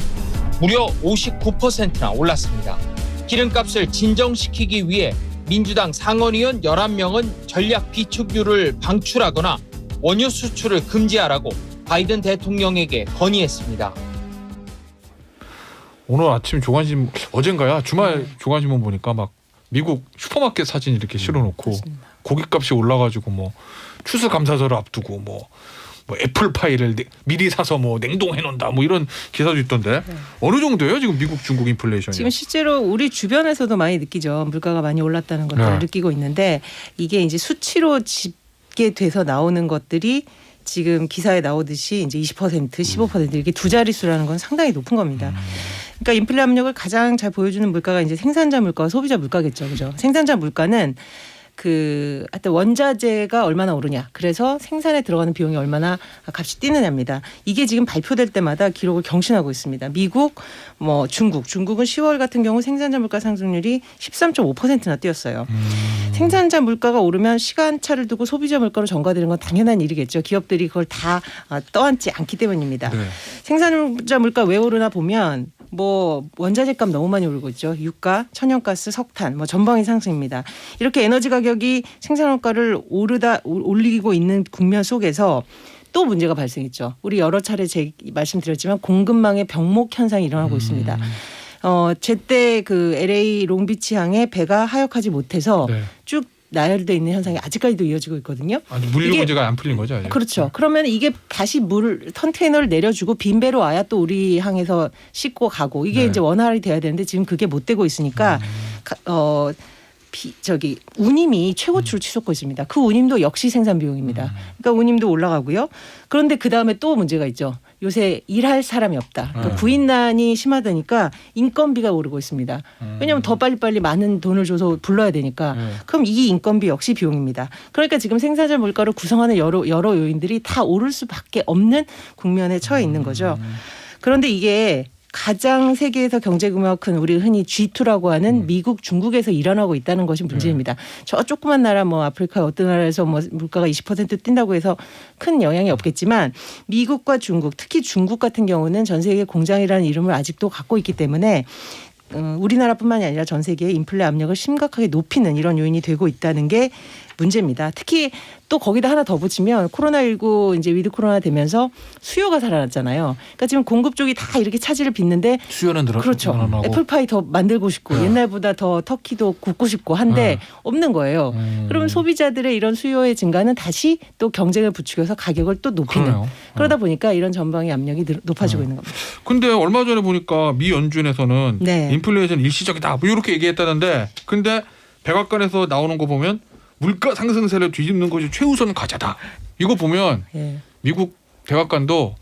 무려 59%나 올랐습니다. 기름값을 진정시키기 위해 민주당 상원의원 11명은 전략 비축유를 방출하거나 원유 수출을 금지하라고 바이든 대통령에게 건의했습니다. 오늘 아침 조간신문 어젠가야 주말 조간신문 보니까 막 미국 슈퍼마켓 사진 이렇게 실어놓고 고깃값이 올라가지고 뭐 추수감사절을 앞두고 뭐 애플파이를 미리 사서 뭐 냉동해 놓는다 뭐 이런 기사도 있던데 어느 정도예요 지금 미국 중국 인플레이션이? 지금 실제로 우리 주변에서도 많이 느끼죠. 물가가 많이 올랐다는 것들을 느끼고 있는데 이게 이제 수치로 집계돼서 나오는 것들이 지금 기사에 나오듯이 이제 20%, 15% 이렇게 두 자릿수라는 건 상당히 높은 겁니다. 그러니까 인플레 압력을 가장 잘 보여주는 물가가 이제 생산자 물가와 소비자 물가겠죠, 그죠? 생산자 물가는 하여튼 원자재가 얼마나 오르냐. 그래서 생산에 들어가는 비용이 얼마나 값이 뛰느냐입니다. 이게 지금 발표될 때마다 기록을 경신하고 있습니다. 미국, 중국은 10월 같은 경우 생산자 물가 상승률이 13.5%나 뛰었어요. 생산자 물가가 오르면 시간차를 두고 소비자 물가로 전가되는 건 당연한 일이겠죠. 기업들이 그걸 다 떠안지 않기 때문입니다. 네. 생산자 물가 왜 오르나 보면 원자재 값 너무 많이 오르고 있죠. 유가, 천연가스, 석탄, 전방위 상승입니다. 이렇게 에너지 가격이 생산원가를 올리고 있는 국면 속에서 또 문제가 발생했죠. 우리 여러 차례 말씀드렸지만 공급망의 병목 현상이 일어나고 있습니다. 제때 그 LA 롱비치항에 배가 하역하지 못해서 쭉 나열돼 있는 현상이 아직까지도 이어지고 있거든요. 물류 문제가 안 풀린 거죠? 아직. 그렇죠. 그러면 이게 다시 컨테이너를 내려주고 빈 배로 와야 또 우리 항에서 싣고 가고 이게 이제 원활히 돼야 되는데 지금 그게 못 되고 있으니까 운임이 최고치로 치솟고 있습니다. 그 운임도 역시 생산 비용입니다. 그러니까 운임도 올라가고요. 그런데 그 다음에 또 문제가 있죠. 요새 일할 사람이 없다. 그러니까 구인난이 심하다니까 인건비가 오르고 있습니다. 왜냐하면 더 빨리빨리 많은 돈을 줘서 불러야 되니까. 그럼 이 인건비 역시 비용입니다. 그러니까 지금 생산자 물가를 구성하는 여러 요인들이 다 오를 수밖에 없는 국면에 처해 있는 거죠. 그런데 이게 가장 세계에서 경제 규모가 큰 우리 흔히 G2라고 하는 미국, 중국에서 일어나고 있다는 것이 문제입니다. 저 조그만 나라 아프리카 어떤 나라에서 물가가 20% 뛴다고 해서 큰 영향이 없겠지만 미국과 중국, 특히 중국 같은 경우는 전 세계 공장이라는 이름을 아직도 갖고 있기 때문에 우리나라뿐만이 아니라 전 세계의 인플레 압력을 심각하게 높이는 이런 요인이 되고 있다는 게 문제입니다. 특히 또 거기다 하나 더 붙이면 코로나19 이제 위드 코로나 되면서 수요가 살아났잖아요. 그러니까 지금 공급 쪽이 다 이렇게 차질을 빚는데 수요는 그렇죠. 애플파이 더 만들고 싶고 옛날보다 더 터키도 굽고 싶고 한데 없는 거예요. 그러면 소비자들의 이런 수요의 증가는 다시 또 경쟁을 부추겨서 가격을 또 높이는 그러다 보니까 이런 전방의 압력이 높아지고 있는 겁니다. 근데 얼마 전에 보니까 미 연준에서는 인플레이션 일시적이다 이렇게 얘기했다는데 근데 백악관에서 나오는 거 보면 물가 상승세를 뒤집는 것이 최우선 과제다. 이거 보면 미국 백악관도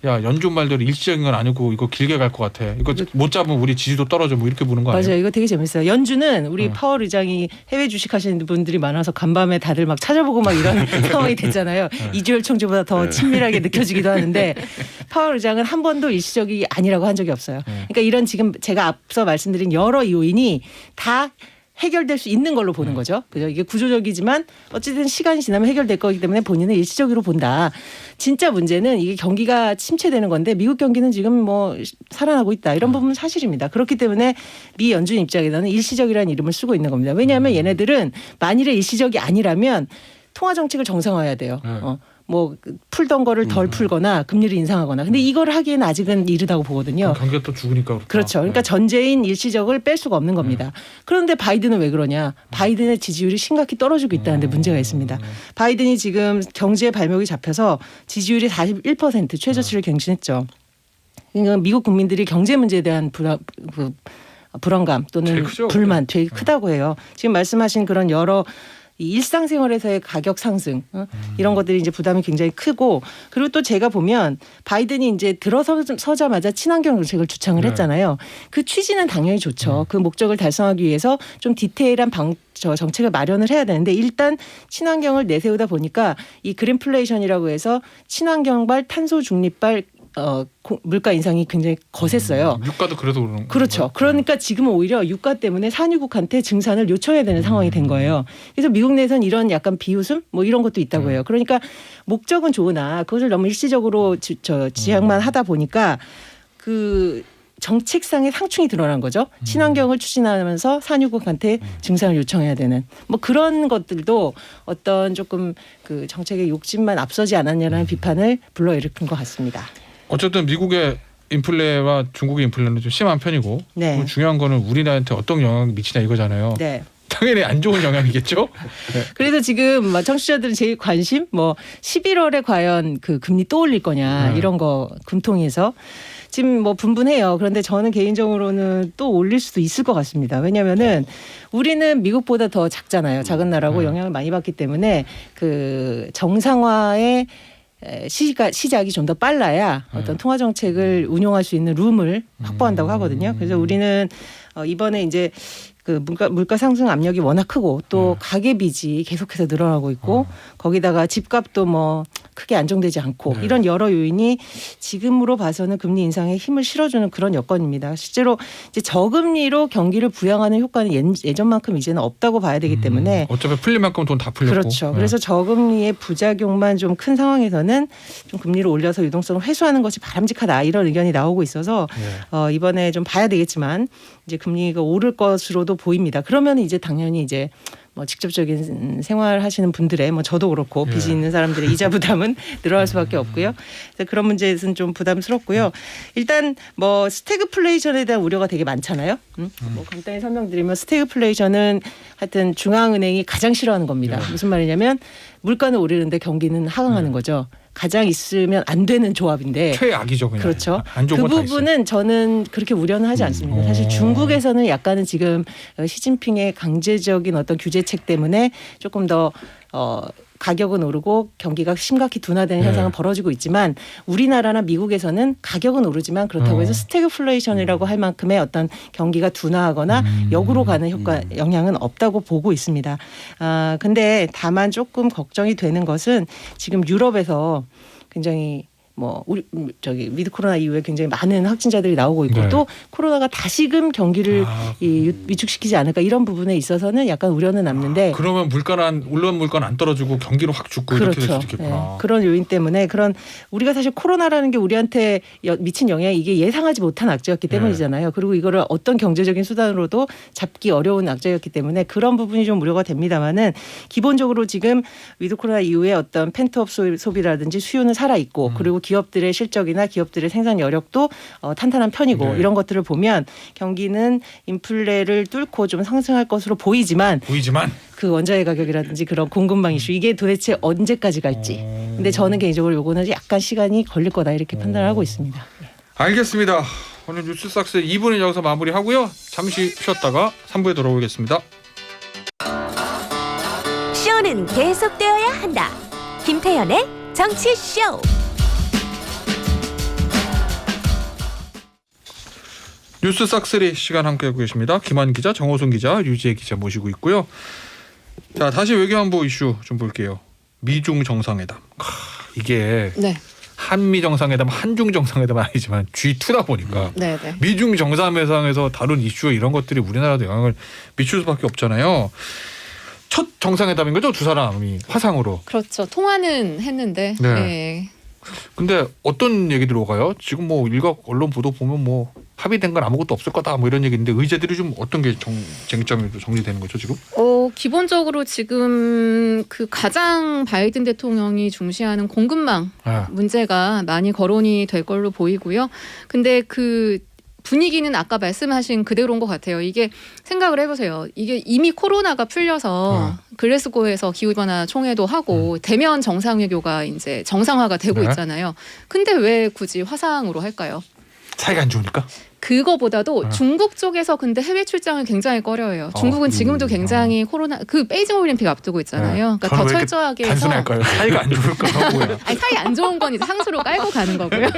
연준 말대로 일시적인 건 아니고 이거 길게 갈 것 같아. 이거 못 잡으면 우리 지지도 떨어져 이렇게 보는 거 아니에요? 맞아요. 이거 되게 재밌어요. 연준은 우리 파월 의장이 해외 주식하시는 분들이 많아서 간밤에 다들 막 찾아보고 막 이런 상황이 됐잖아요. 이주열 총재보다 더 친밀하게 느껴지기도 하는데 파월 의장은 한 번도 일시적이 아니라고 한 적이 없어요. 그러니까 이런 지금 제가 앞서 말씀드린 여러 요인이 다 해결될 수 있는 걸로 보는 거죠. 그죠? 이게 구조적이지만 어쨌든 시간이 지나면 해결될 거기 때문에 본인은 일시적으로 본다. 진짜 문제는 이게 경기가 침체되는 건데 미국 경기는 지금 살아나고 있다. 이런 부분은 사실입니다. 그렇기 때문에 미 연준 입장에서는 일시적이라는 이름을 쓰고 있는 겁니다. 왜냐하면 얘네들은 만일에 일시적이 아니라면 통화 정책을 정상화해야 돼요. 풀던 거를 덜 풀거나 금리를 인상하거나. 근데 이걸 하기에는 아직은 이르다고 보거든요. 경기가 또 죽으니까 그렇다. 그렇죠. 그러니까 전제인 일시적을 뺄 수가 없는 겁니다. 그런데 바이든은 왜 그러냐. 바이든의 지지율이 심각히 떨어지고 있다는 데 문제가 있습니다. 바이든이 지금 경제 발목이 잡혀서 지지율이 41% 최저치를 갱신했죠. 그러니까 미국 국민들이 경제 문제에 대한 불안감 또는 불만 되게 크다고 해요. 지금 말씀하신 그런 여러 이 일상생활에서의 가격 상승 이런 것들이 이제 부담이 굉장히 크고 그리고 또 제가 보면 바이든이 이제 들어서자마자 친환경 정책을 주창을 했잖아요. 그 취지는 당연히 좋죠. 그 목적을 달성하기 위해서 좀 디테일한 정책을 마련을 해야 되는데 일단 친환경을 내세우다 보니까 이 그린플레이션이라고 해서 친환경발 탄소 중립발 물가 인상이 굉장히 거셌어요. 유가도 그래서 그런 그렇죠. 건가요? 그러니까 지금은 오히려 유가 때문에 산유국한테 증산을 요청해야 되는 상황이 된 거예요. 그래서 미국 내에서는 이런 약간 비웃음 뭐 이런 것도 있다고 해요. 그러니까 목적은 좋으나 그것을 너무 일시적으로 지향만 하다 보니까 그 정책상의 상충이 드러난 거죠. 친환경을 추진하면서 산유국한테 증산을 요청해야 되는 뭐 그런 것들도 어떤 조금 그 정책의 욕심만 앞서지 않았냐라는 비판을 불러일으킨 것 같습니다. 어쨌든 미국의 인플레와 중국의 인플레는 좀 심한 편이고 네. 중요한 거는 우리나라한테 어떤 영향을 미치냐 이거잖아요. 네. 당연히 안 좋은 영향이겠죠. 네. 그래서 지금 청취자들은 제일 관심 뭐 11월에 과연 그 금리 또 올릴 거냐 이런 거 금통위에서 지금 뭐 분분해요. 그런데 저는 개인적으로는 또 올릴 수도 있을 것 같습니다. 왜냐하면은 우리는 미국보다 더 작잖아요. 작은 나라고 영향을 많이 받기 때문에 그 정상화의 시작이 좀 더 빨라야 어떤 통화 정책을 운용할 수 있는 룸을 확보한다고 하거든요. 그래서 우리는 이번에 이제 그 물가 상승 압력이 워낙 크고 또 가계 빚이 계속해서 늘어나고 있고 거기다가 집값도 뭐 크게 안정되지 않고 이런 여러 요인이 지금으로 봐서는 금리 인상에 힘을 실어주는 그런 여건입니다. 실제로 이제 저금리로 경기를 부양하는 효과는 예전만큼 이제는 없다고 봐야 되기 때문에 어차피 풀릴 만큼 돈 다 풀렸고. 그렇죠. 그래서 저금리의 부작용만 좀 큰 상황에서는 좀 금리를 올려서 유동성을 회수하는 것이 바람직하다 이런 의견이 나오고 있어서 이번에 좀 봐야 되겠지만 이제 금리가 오를 것으로도 보입니다. 그러면 이제 당연히 이제 뭐 직접적인 생활하시는 분들의 뭐 저도 그렇고 빚이 있는 사람들의 이자 부담은 늘어날 수밖에 없고요. 그래서 그런 문제에서는 좀 부담스럽고요. 일단 뭐 스태그플레이션에 대한 우려가 되게 많잖아요. 뭐 간단히 설명드리면 스태그플레이션은 하여튼 중앙은행이 가장 싫어하는 겁니다. 무슨 말이냐면 물가는 오르는데 경기는 하강하는 거죠. 가장 있으면 안 되는 조합인데 최악이죠, 그냥. 그렇죠. 안 좋은 그 건다 있어요. 부분은 저는 그렇게 우려는 하지 않습니다. 사실 중국에서는 약간은 지금 시진핑의 강제적인 어떤 규제책 때문에 조금 더 가격은 오르고 경기가 심각히 둔화되는 현상은 벌어지고 있지만 우리나라나 미국에서는 가격은 오르지만 그렇다고 해서 스태그플레이션이라고 할 만큼의 어떤 경기가 둔화하거나 역으로 가는 영향은 없다고 보고 있습니다. 근데 다만 조금 걱정이 되는 것은 지금 유럽에서 굉장히 뭐 우리 위드 코로나 이후에 굉장히 많은 확진자들이 나오고 있고 또 코로나가 다시금 경기를 위축시키지 않을까 이런 부분에 있어서는 약간 우려는 남는데 그러면 올라온 물가는 안 떨어지고 경기로 확 죽고 이렇게 될 수도 있겠구나. 그런 요인 때문에 그런 우리가 사실 코로나라는 게 우리한테 미친 영향이 이게 예상하지 못한 악재였기 때문이잖아요. 그리고 이거를 어떤 경제적인 수단으로도 잡기 어려운 악재였기 때문에 그런 부분이 좀 우려가 됩니다만은 기본적으로 지금 위드 코로나 이후에 어떤 펜트업 소비라든지 수요는 살아 있고 그리고 기업들의 실적이나 기업들의 생산 여력도 탄탄한 편이고 이런 것들을 보면 경기는 인플레를 뚫고 좀 상승할 것으로 보이지만 그 원자재 가격이라든지 그런 공급망 이슈 이게 도대체 언제까지 갈지. 근데 저는 개인적으로 요거는 약간 시간이 걸릴 거다 이렇게 판단을 하고 있습니다. 알겠습니다. 오늘 뉴스삭스 2부는 여기서 마무리하고요. 잠시 쉬었다가 3부에 돌아오겠습니다. 쇼는 계속되어야 한다. 김태현의 정치쇼. 뉴스 싹쓸이 시간 함께하고 계십니다. 김한 기자, 정호순 기자, 류지혜 기자 모시고 있고요. 자, 다시 외교안보 이슈 좀 볼게요. 미중 정상회담. 이게 한미 정상회담, 한중 정상회담은 아니지만 G2다 보니까 미중 정상회담에서 다룬 이슈 이런 것들이 우리나라도 영향을 미칠 수밖에 없잖아요. 첫 정상회담인 거죠, 두 사람이 화상으로. 그렇죠. 통화는 했는데. 네. 근데 어떤 얘기들 오가요? 지금 뭐 일각 언론 보도 보면 뭐 합의된 건 아무것도 없을 거다 뭐 이런 얘기인데 의제들이 좀 어떤 게 쟁점이 정리되는 거죠 지금? 기본적으로 지금 그 가장 바이든 대통령이 중시하는 공급망 문제가 많이 거론이 될 걸로 보이고요. 근데 그 분위기는 아까 말씀하신 그대로인 것 같아요. 이게 생각을 해보세요. 이게 이미 코로나가 풀려서 글래스고에서 기후변화 총회도 하고 대면 정상외교가 이제 정상화가 되고 있잖아요. 근데 왜 굳이 화상으로 할까요? 사이가 안 좋으니까? 그거보다도 중국 쪽에서 근데 해외 출장을 굉장히 꺼려해요. 중국은 지금도 굉장히 코로나 그 베이징 올림픽 앞두고 있잖아요. 그러니까 더 철저하게 해서 단순할까요? 사이가 안 좋을까 하고요. 아니, 사이 안 좋은 건 이제 상수로 깔고 가는 거고요.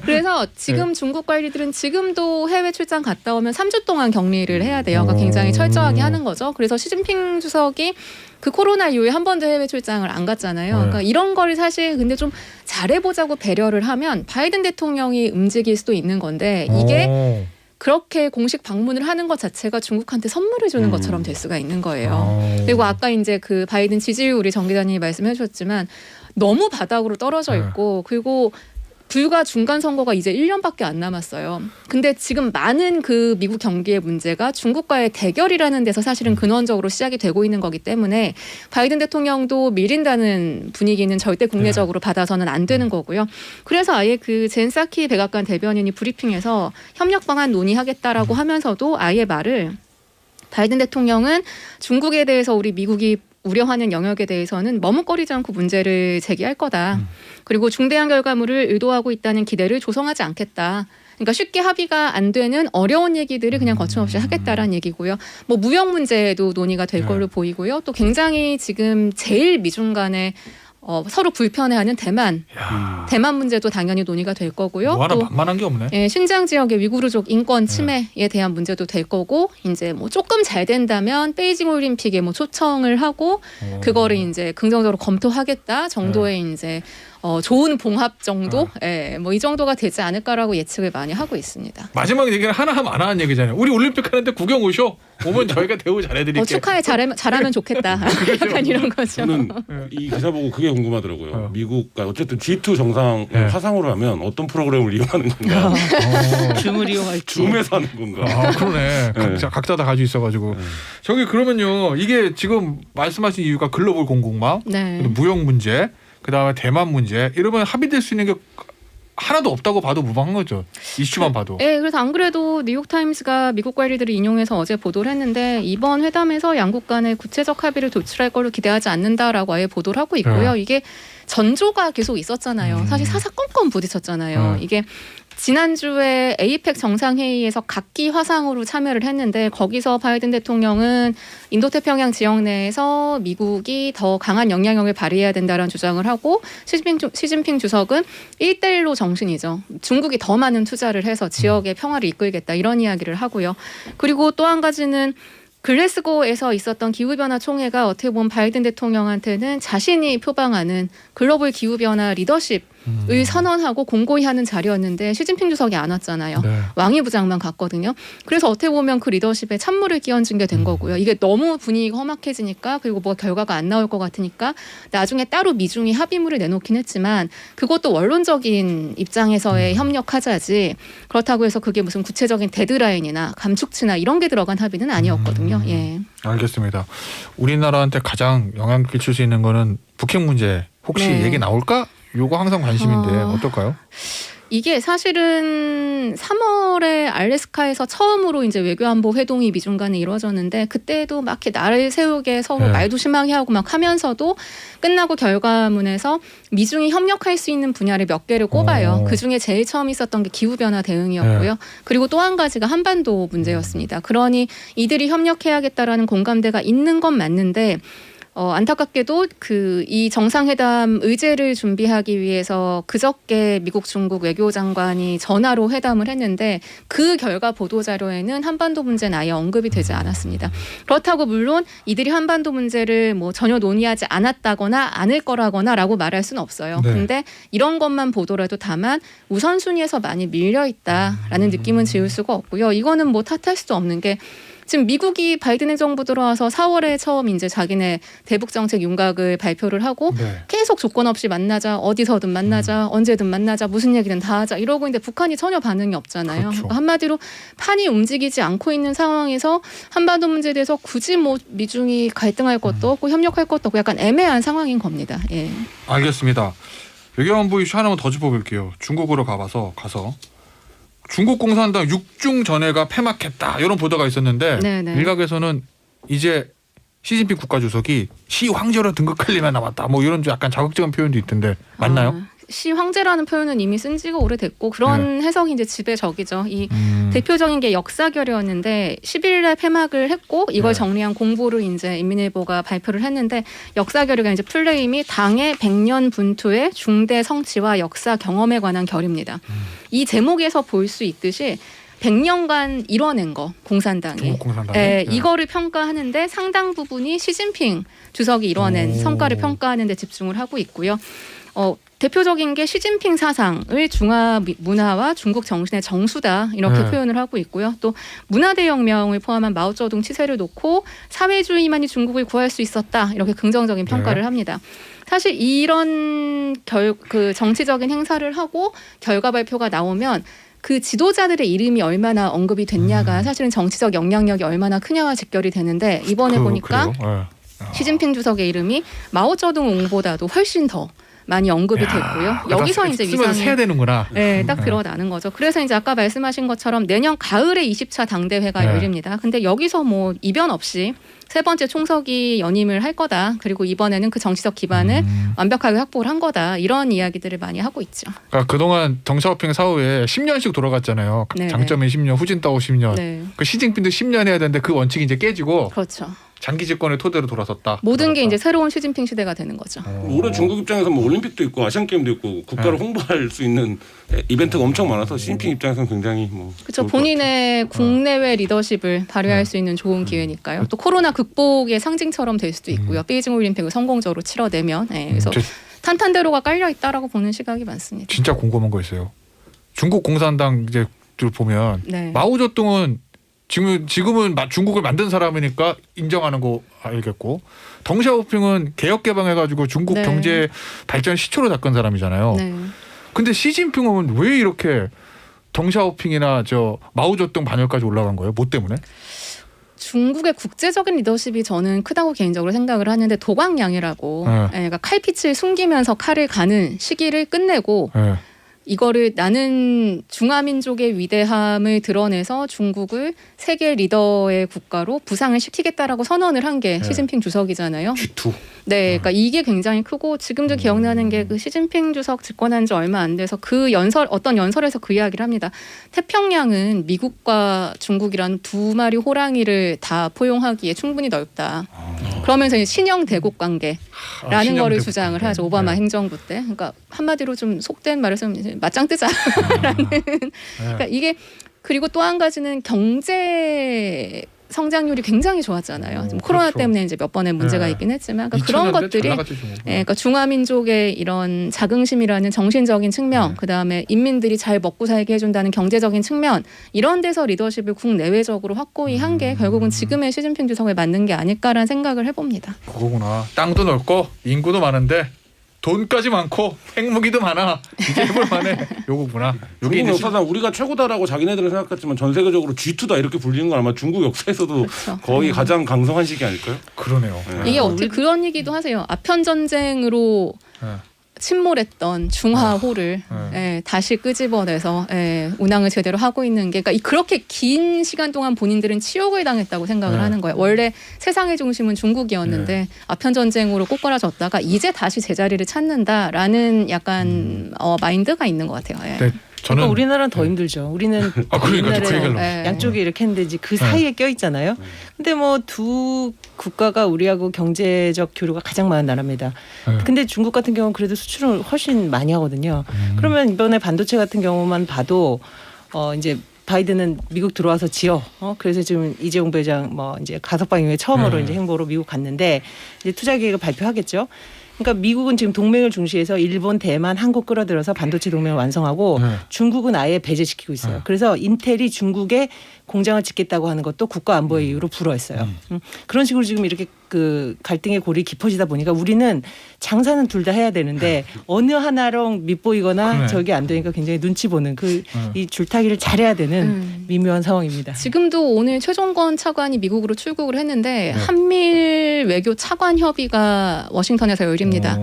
그래서 지금 중국 관리들은 지금도 해외 출장 갔다 오면 3주 동안 격리를 해야 돼요. 그러니까 굉장히 철저하게 하는 거죠. 그래서 시진핑 주석이 그 코로나 이후에 한 번도 해외 출장을 안 갔잖아요. 그러니까 이런 거를 사실 근데 좀 잘해보자고 배려를 하면 바이든 대통령이 움직일 수도 있는 건데 이게 그렇게 공식 방문을 하는 것 자체가 중국한테 선물을 주는 것처럼 될 수가 있는 거예요. 그리고 아까 이제 그 바이든 지지율 우리 정 기자님이 말씀해 주셨지만 너무 바닥으로 떨어져 있고 그리고 불과 중간 선거가 이제 1년밖에 안 남았어요. 근데 지금 많은 그 미국 경기의 문제가 중국과의 대결이라는 데서 사실은 근원적으로 시작이 되고 있는 거기 때문에 바이든 대통령도 밀린다는 분위기는 절대 국내적으로 받아서는 안 되는 거고요. 그래서 아예 그 젠 사키 백악관 대변인이 브리핑에서 협력 방안 논의하겠다라고 하면서도 아예 말을 바이든 대통령은 중국에 대해서 우리 미국이 우려하는 영역에 대해서는 머뭇거리지 않고 문제를 제기할 거다. 그리고 중대한 결과물을 의도하고 있다는 기대를 조성하지 않겠다. 그러니까 쉽게 합의가 안 되는 어려운 얘기들을 그냥 거침없이 하겠다라는 얘기고요. 뭐 무역 문제도 논의가 될 걸로 보이고요. 또 굉장히 지금 제일 미중 간에 서로 불편해하는 대만 문제도 당연히 논의가 될 거고요. 뭐 하나 또 만만한 게 없네. 예, 신장 지역의 위구르족 인권 침해에 대한 문제도 될 거고 이제 뭐 조금 잘 된다면 베이징 올림픽에 뭐 초청을 하고 그거를 이제 긍정적으로 검토하겠다 정도의 이제 좋은 봉합 정도, 예, 뭐 이 정도가 되지 않을까라고 예측을 많이 하고 있습니다. 마지막 얘기는 하나 하면 안 하는 얘기잖아요. 우리 올림픽 하는데 구경 오셔. 오면 저희가 대우 잘해드릴게요. 축하해 잘하면 좋겠다. 약간 이런 거죠. 저는 이 기사 보고 그게 궁금하더라고요. 미국과 어쨌든 G2 정상 화상으로 하면 어떤 프로그램을 이용하는 건가? 줌을 이용할지. 줌에서 하는 건가? 그러네. 각자 다 가지고 있어가지고. 저기 그러면요. 이게 지금 말씀하신 이유가 글로벌 공급망, 무역 문제, 그다음에 대만 문제 이러면 합의될 수 있는 게 하나도 없다고 봐도 무방한 거죠. 이슈만 봐도. 네, 그래서 안 그래도 뉴욕타임스가 미국 관리들을 인용해서 어제 보도를 했는데 이번 회담에서 양국 간의 구체적 합의를 도출할 걸로 기대하지 않는다라고 아예 보도를 하고 있고요. 이게 전조가 계속 있었잖아요. 사실 사사건건 부딪혔잖아요. 이게 지난주에 에이펙 정상회의에서 각기 화상으로 참여를 했는데 거기서 바이든 대통령은 인도태평양 지역 내에서 미국이 더 강한 영향력을 발휘해야 된다는 주장을 하고 시진핑 주석은 1대1로 정신이죠. 중국이 더 많은 투자를 해서 지역의 평화를 이끌겠다 이런 이야기를 하고요. 그리고 또 한 가지는 글래스고에서 있었던 기후변화 총회가 어떻게 보면 바이든 대통령한테는 자신이 표방하는 글로벌 기후변화 리더십을 선언하고 공고히 하는 자리였는데 시진핑 주석이 안 왔잖아요. 왕이 부장만 갔거든요. 그래서 어떻게 보면 그 리더십에 찬물을 끼얹은 게 된 거고요. 이게 너무 분위기가 험악해지니까 그리고 뭐 결과가 안 나올 것 같으니까 나중에 따로 미중이 합의문을 내놓긴 했지만 그것도 원론적인 입장에서의 협력하자지 그렇다고 해서 그게 무슨 구체적인 데드라인이나 감축치나 이런 게 들어간 합의는 아니었거든요. 예. 알겠습니다. 우리나라한테 가장 영향 끼칠 수 있는 거는 북핵 문제 혹시 얘기 나올까? 요거 항상 관심인데 어떨까요? 이게 사실은 3월에 알래스카에서 처음으로 이제 외교안보 회동이 미중 간에 이루어졌는데 그때도 막 이렇게 날을 세우게 서로 말도 심하게 하고 막 하면서도 끝나고 결과문에서 미중이 협력할 수 있는 분야를 몇 개를 꼽아요. 그중에 제일 처음 있었던 게 기후변화 대응이었고요. 그리고 또 한 가지가 한반도 문제였습니다. 그러니 이들이 협력해야겠다라는 공감대가 있는 건 맞는데 안타깝게도 이 정상회담 의제를 준비하기 위해서 그저께 미국 중국 외교장관이 전화로 회담을 했는데 그 결과 보도자료에는 한반도 문제는 아예 언급이 되지 않았습니다. 그렇다고 물론 이들이 한반도 문제를 뭐 전혀 논의하지 않았다거나 않을 거라거나라고 말할 수는 없어요. 근데 이런 것만 보더라도 다만 우선순위에서 많이 밀려 있다라는 느낌은 지울 수가 없고요. 이거는 뭐 탓할 수도 없는 게 지금 미국이 바이든 행정부 들어와서 4월에 처음 이제 자기네 대북 정책 윤곽을 발표를 하고 계속 조건 없이 만나자, 어디서든 만나자, 언제든 만나자, 무슨 얘기든 다 하자 이러고 있는데 북한이 전혀 반응이 없잖아요. 그러니까 한마디로 판이 움직이지 않고 있는 상황에서 한반도 문제에 대해서 굳이 뭐 미중이 갈등할 것도 없고 협력할 것도 없고 약간 애매한 상황인 겁니다. 예. 알겠습니다. 외교안보 이슈 하나만 더 짚어볼게요. 중국으로 가서 중국 공산당 6중 전회가 폐막했다 이런 보도가 있었는데 일각에서는 이제 시진핑 국가주석이 시황제로 등극할 일만 남았다 뭐 이런 약간 자극적인 표현도 있던데 맞나요? 시 황제라는 표현은 이미 쓴 지가 오래됐고 그런 해석이 이제 지배적이죠. 이 대표적인 게 역사결이었는데 10일에 폐막을 했고 이걸 정리한 공보를 이제 인민일보가 발표를 했는데 역사결의가 이제 풀네임이 당의 100년 분투의 중대 성취와 역사 경험에 관한 결입니다. 이 제목에서 볼 수 있듯이 100년간 이뤄낸 거 공산당이 중국 공산당이 이거를 평가하는데 상당 부분이 시진핑 주석이 이뤄낸 성과를 평가하는 데 집중을 하고 있고요. 대표적인 게 시진핑 사상을 중화 문화와 중국 정신의 정수다 이렇게 표현을 하고 있고요. 또 문화대혁명을 포함한 마오쩌둥 치세를 놓고 사회주의만이 중국을 구할 수 있었다 이렇게 긍정적인 평가를 합니다. 사실 이런 그 정치적인 행사를 하고 결과 발표가 나오면 그 지도자들의 이름이 얼마나 언급이 됐냐가 사실은 정치적 영향력이 얼마나 크냐와 직결이 되는데 이번에 보니까 시진핑 주석의 이름이 마오쩌둥 옹보다도 훨씬 더 많이 언급이 됐고요. 여기서 이제 위상이 세야 되는구나. 네, 딱 드러나는 거죠. 그래서 이제 아까 말씀하신 것처럼 내년 가을에 20차 당대회가 열립니다. 근데 여기서 뭐 이변 없이 세 번째 총석이 연임을 할 거다. 그리고 이번에는 그 정치적 기반을 완벽하게 확보를 한 거다. 이런 이야기들을 많이 하고 있죠. 그러니까 그동안 덩샤오핑 사후에 10년씩 돌아갔잖아요. 네네. 장점이 10년, 후진타오 10년. 네. 그 시진핑도 10년 해야 되는데 그 원칙이 이제 깨지고 그렇죠. 장기 집권의 토대로 돌아섰다. 모든 게 이제 새로운 시진핑 시대가 되는 거죠. 올해 중국 입장에서 뭐 올림픽도 있고 아시안 게임도 있고 국가를 홍보할 수 있는 이벤트가 엄청 많아서 시진핑 입장에서는 굉장히 뭐 그렇죠. 본인의 국내외 리더십을 발휘할 수 있는 좋은 기회니까요. 또 코로나 극복의 상징처럼 될 수도 있고요. 베이징 올림픽을 성공적으로 치러내면 그래서 탄탄대로가 깔려 있다라고 보는 시각이 많습니다. 진짜 궁금한 거 있어요. 중국 공산당 이제 보면 마오쩌둥은 지금은 중국을 만든 사람이니까 인정하는 거 알겠고 덩샤오핑은 개혁 개방해가지고 중국 경제 발전 시초로 닦은 사람이잖아요. 근데 시진핑은 왜 이렇게 덩샤오핑이나 마오쩌둥 반열까지 올라간 거예요? 뭐 때문에? 중국의 국제적인 리더십이 저는 크다고 개인적으로 생각을 하는데 도광량이라고 그러니까 칼빛을 숨기면서 칼을 가는 시기를 끝내고 이거를 나는 중화민족의 위대함을 드러내서 중국을 세계 리더의 국가로 부상을 시키겠다라고 선언을 한 게 시진핑 주석이잖아요. G2. 네, 그러니까 이게 굉장히 크고 지금도 기억나는 게 그 시진핑 주석 집권한 지 얼마 안 돼서 그 어떤 연설에서 그 이야기를 합니다. 태평양은 미국과 중국이란 두 마리 호랑이를 다 포용하기에 충분히 넓다. 그러면서 이제 신형 대국 관계라는 거를 주장을 하죠. 오바마 행정부 때. 그러니까 한마디로 좀 속된 말을 쓰면 맞짱 뜨자라는. 그러니까 이게 그리고 또 한 가지는 경제 성장률이 굉장히 좋았잖아요. 코로나 그렇죠. 때문에 이제 몇 번의 문제가 있긴 했지만 그러니까 그런 것들이 그러니까 중화민족의 이런 자긍심이라는 정신적인 측면, 그다음에 인민들이 잘 먹고 살게 해준다는 경제적인 측면 이런 데서 리더십을 국내외적으로 확고히 한 게 결국은 지금의 시진핑 주석을 만든 게 아닐까라는 생각을 해봅니다. 그거구나. 땅도 넓고 인구도 많은데 돈까지 많고 핵무기도 많아. 이제 해볼 만해. 요거구나. 중국 역사상 우리가 최고다라고 자기네들은 생각했지만 전 세계적으로 G2다 이렇게 불리는 건 아마 중국 역사에서도 그렇죠. 거의 가장 강성한 시기 아닐까요? 그러네요. 이게 어떻게 그런 얘기도 하세요. 아편 전쟁으로 침몰했던 중화호를 다시 끄집어내서 운항을 제대로 하고 있는 게 그러니까 그렇게 긴 시간 동안 본인들은 치욕을 당했다고 생각을 하는 거예요. 원래 세상의 중심은 중국이었는데 아편 전쟁으로 꼬꾸라졌다가 이제 다시 제자리를 찾는다라는 약간 마인드가 있는 것 같아요. 네. 그러니까 우리나라는 더 힘들죠. 우리는 옛날에 양쪽이 이렇게 했는데 이제 그 사이에 껴 있잖아요. 근데 뭐 두 국가가 우리하고 경제적 교류가 가장 많은 나라입니다. 근데 중국 같은 경우는 그래도 수출을 훨씬 많이 하거든요. 그러면 이번에 반도체 같은 경우만 봐도 이제 바이든은 미국 들어와서 그래서 지금 이재용 부회장 이제 가석방 이후에 처음으로 이제 행보로 미국 갔는데 이제 투자 계획을 발표하겠죠. 그러니까 미국은 지금 동맹을 중시해서 일본, 대만, 한국 끌어들여서 반도체 동맹을 완성하고 중국은 아예 배제시키고 있어요. 그래서 인텔이 중국에 공장을 짓겠다고 하는 것도 국가 안보의 이유로 불허했어요. 그런 식으로 지금 이렇게 그 갈등의 골이 깊어지다 보니까 우리는 장사는 둘 다 해야 되는데 어느 하나로 밑보이거나 저게 안 되니까 굉장히 눈치 보는 이 줄타기를 잘해야 되는 미묘한 상황입니다. 지금도 오늘 최종권 차관이 미국으로 출국을 했는데 한미일 외교 차관 협의가 워싱턴에서 열립니다.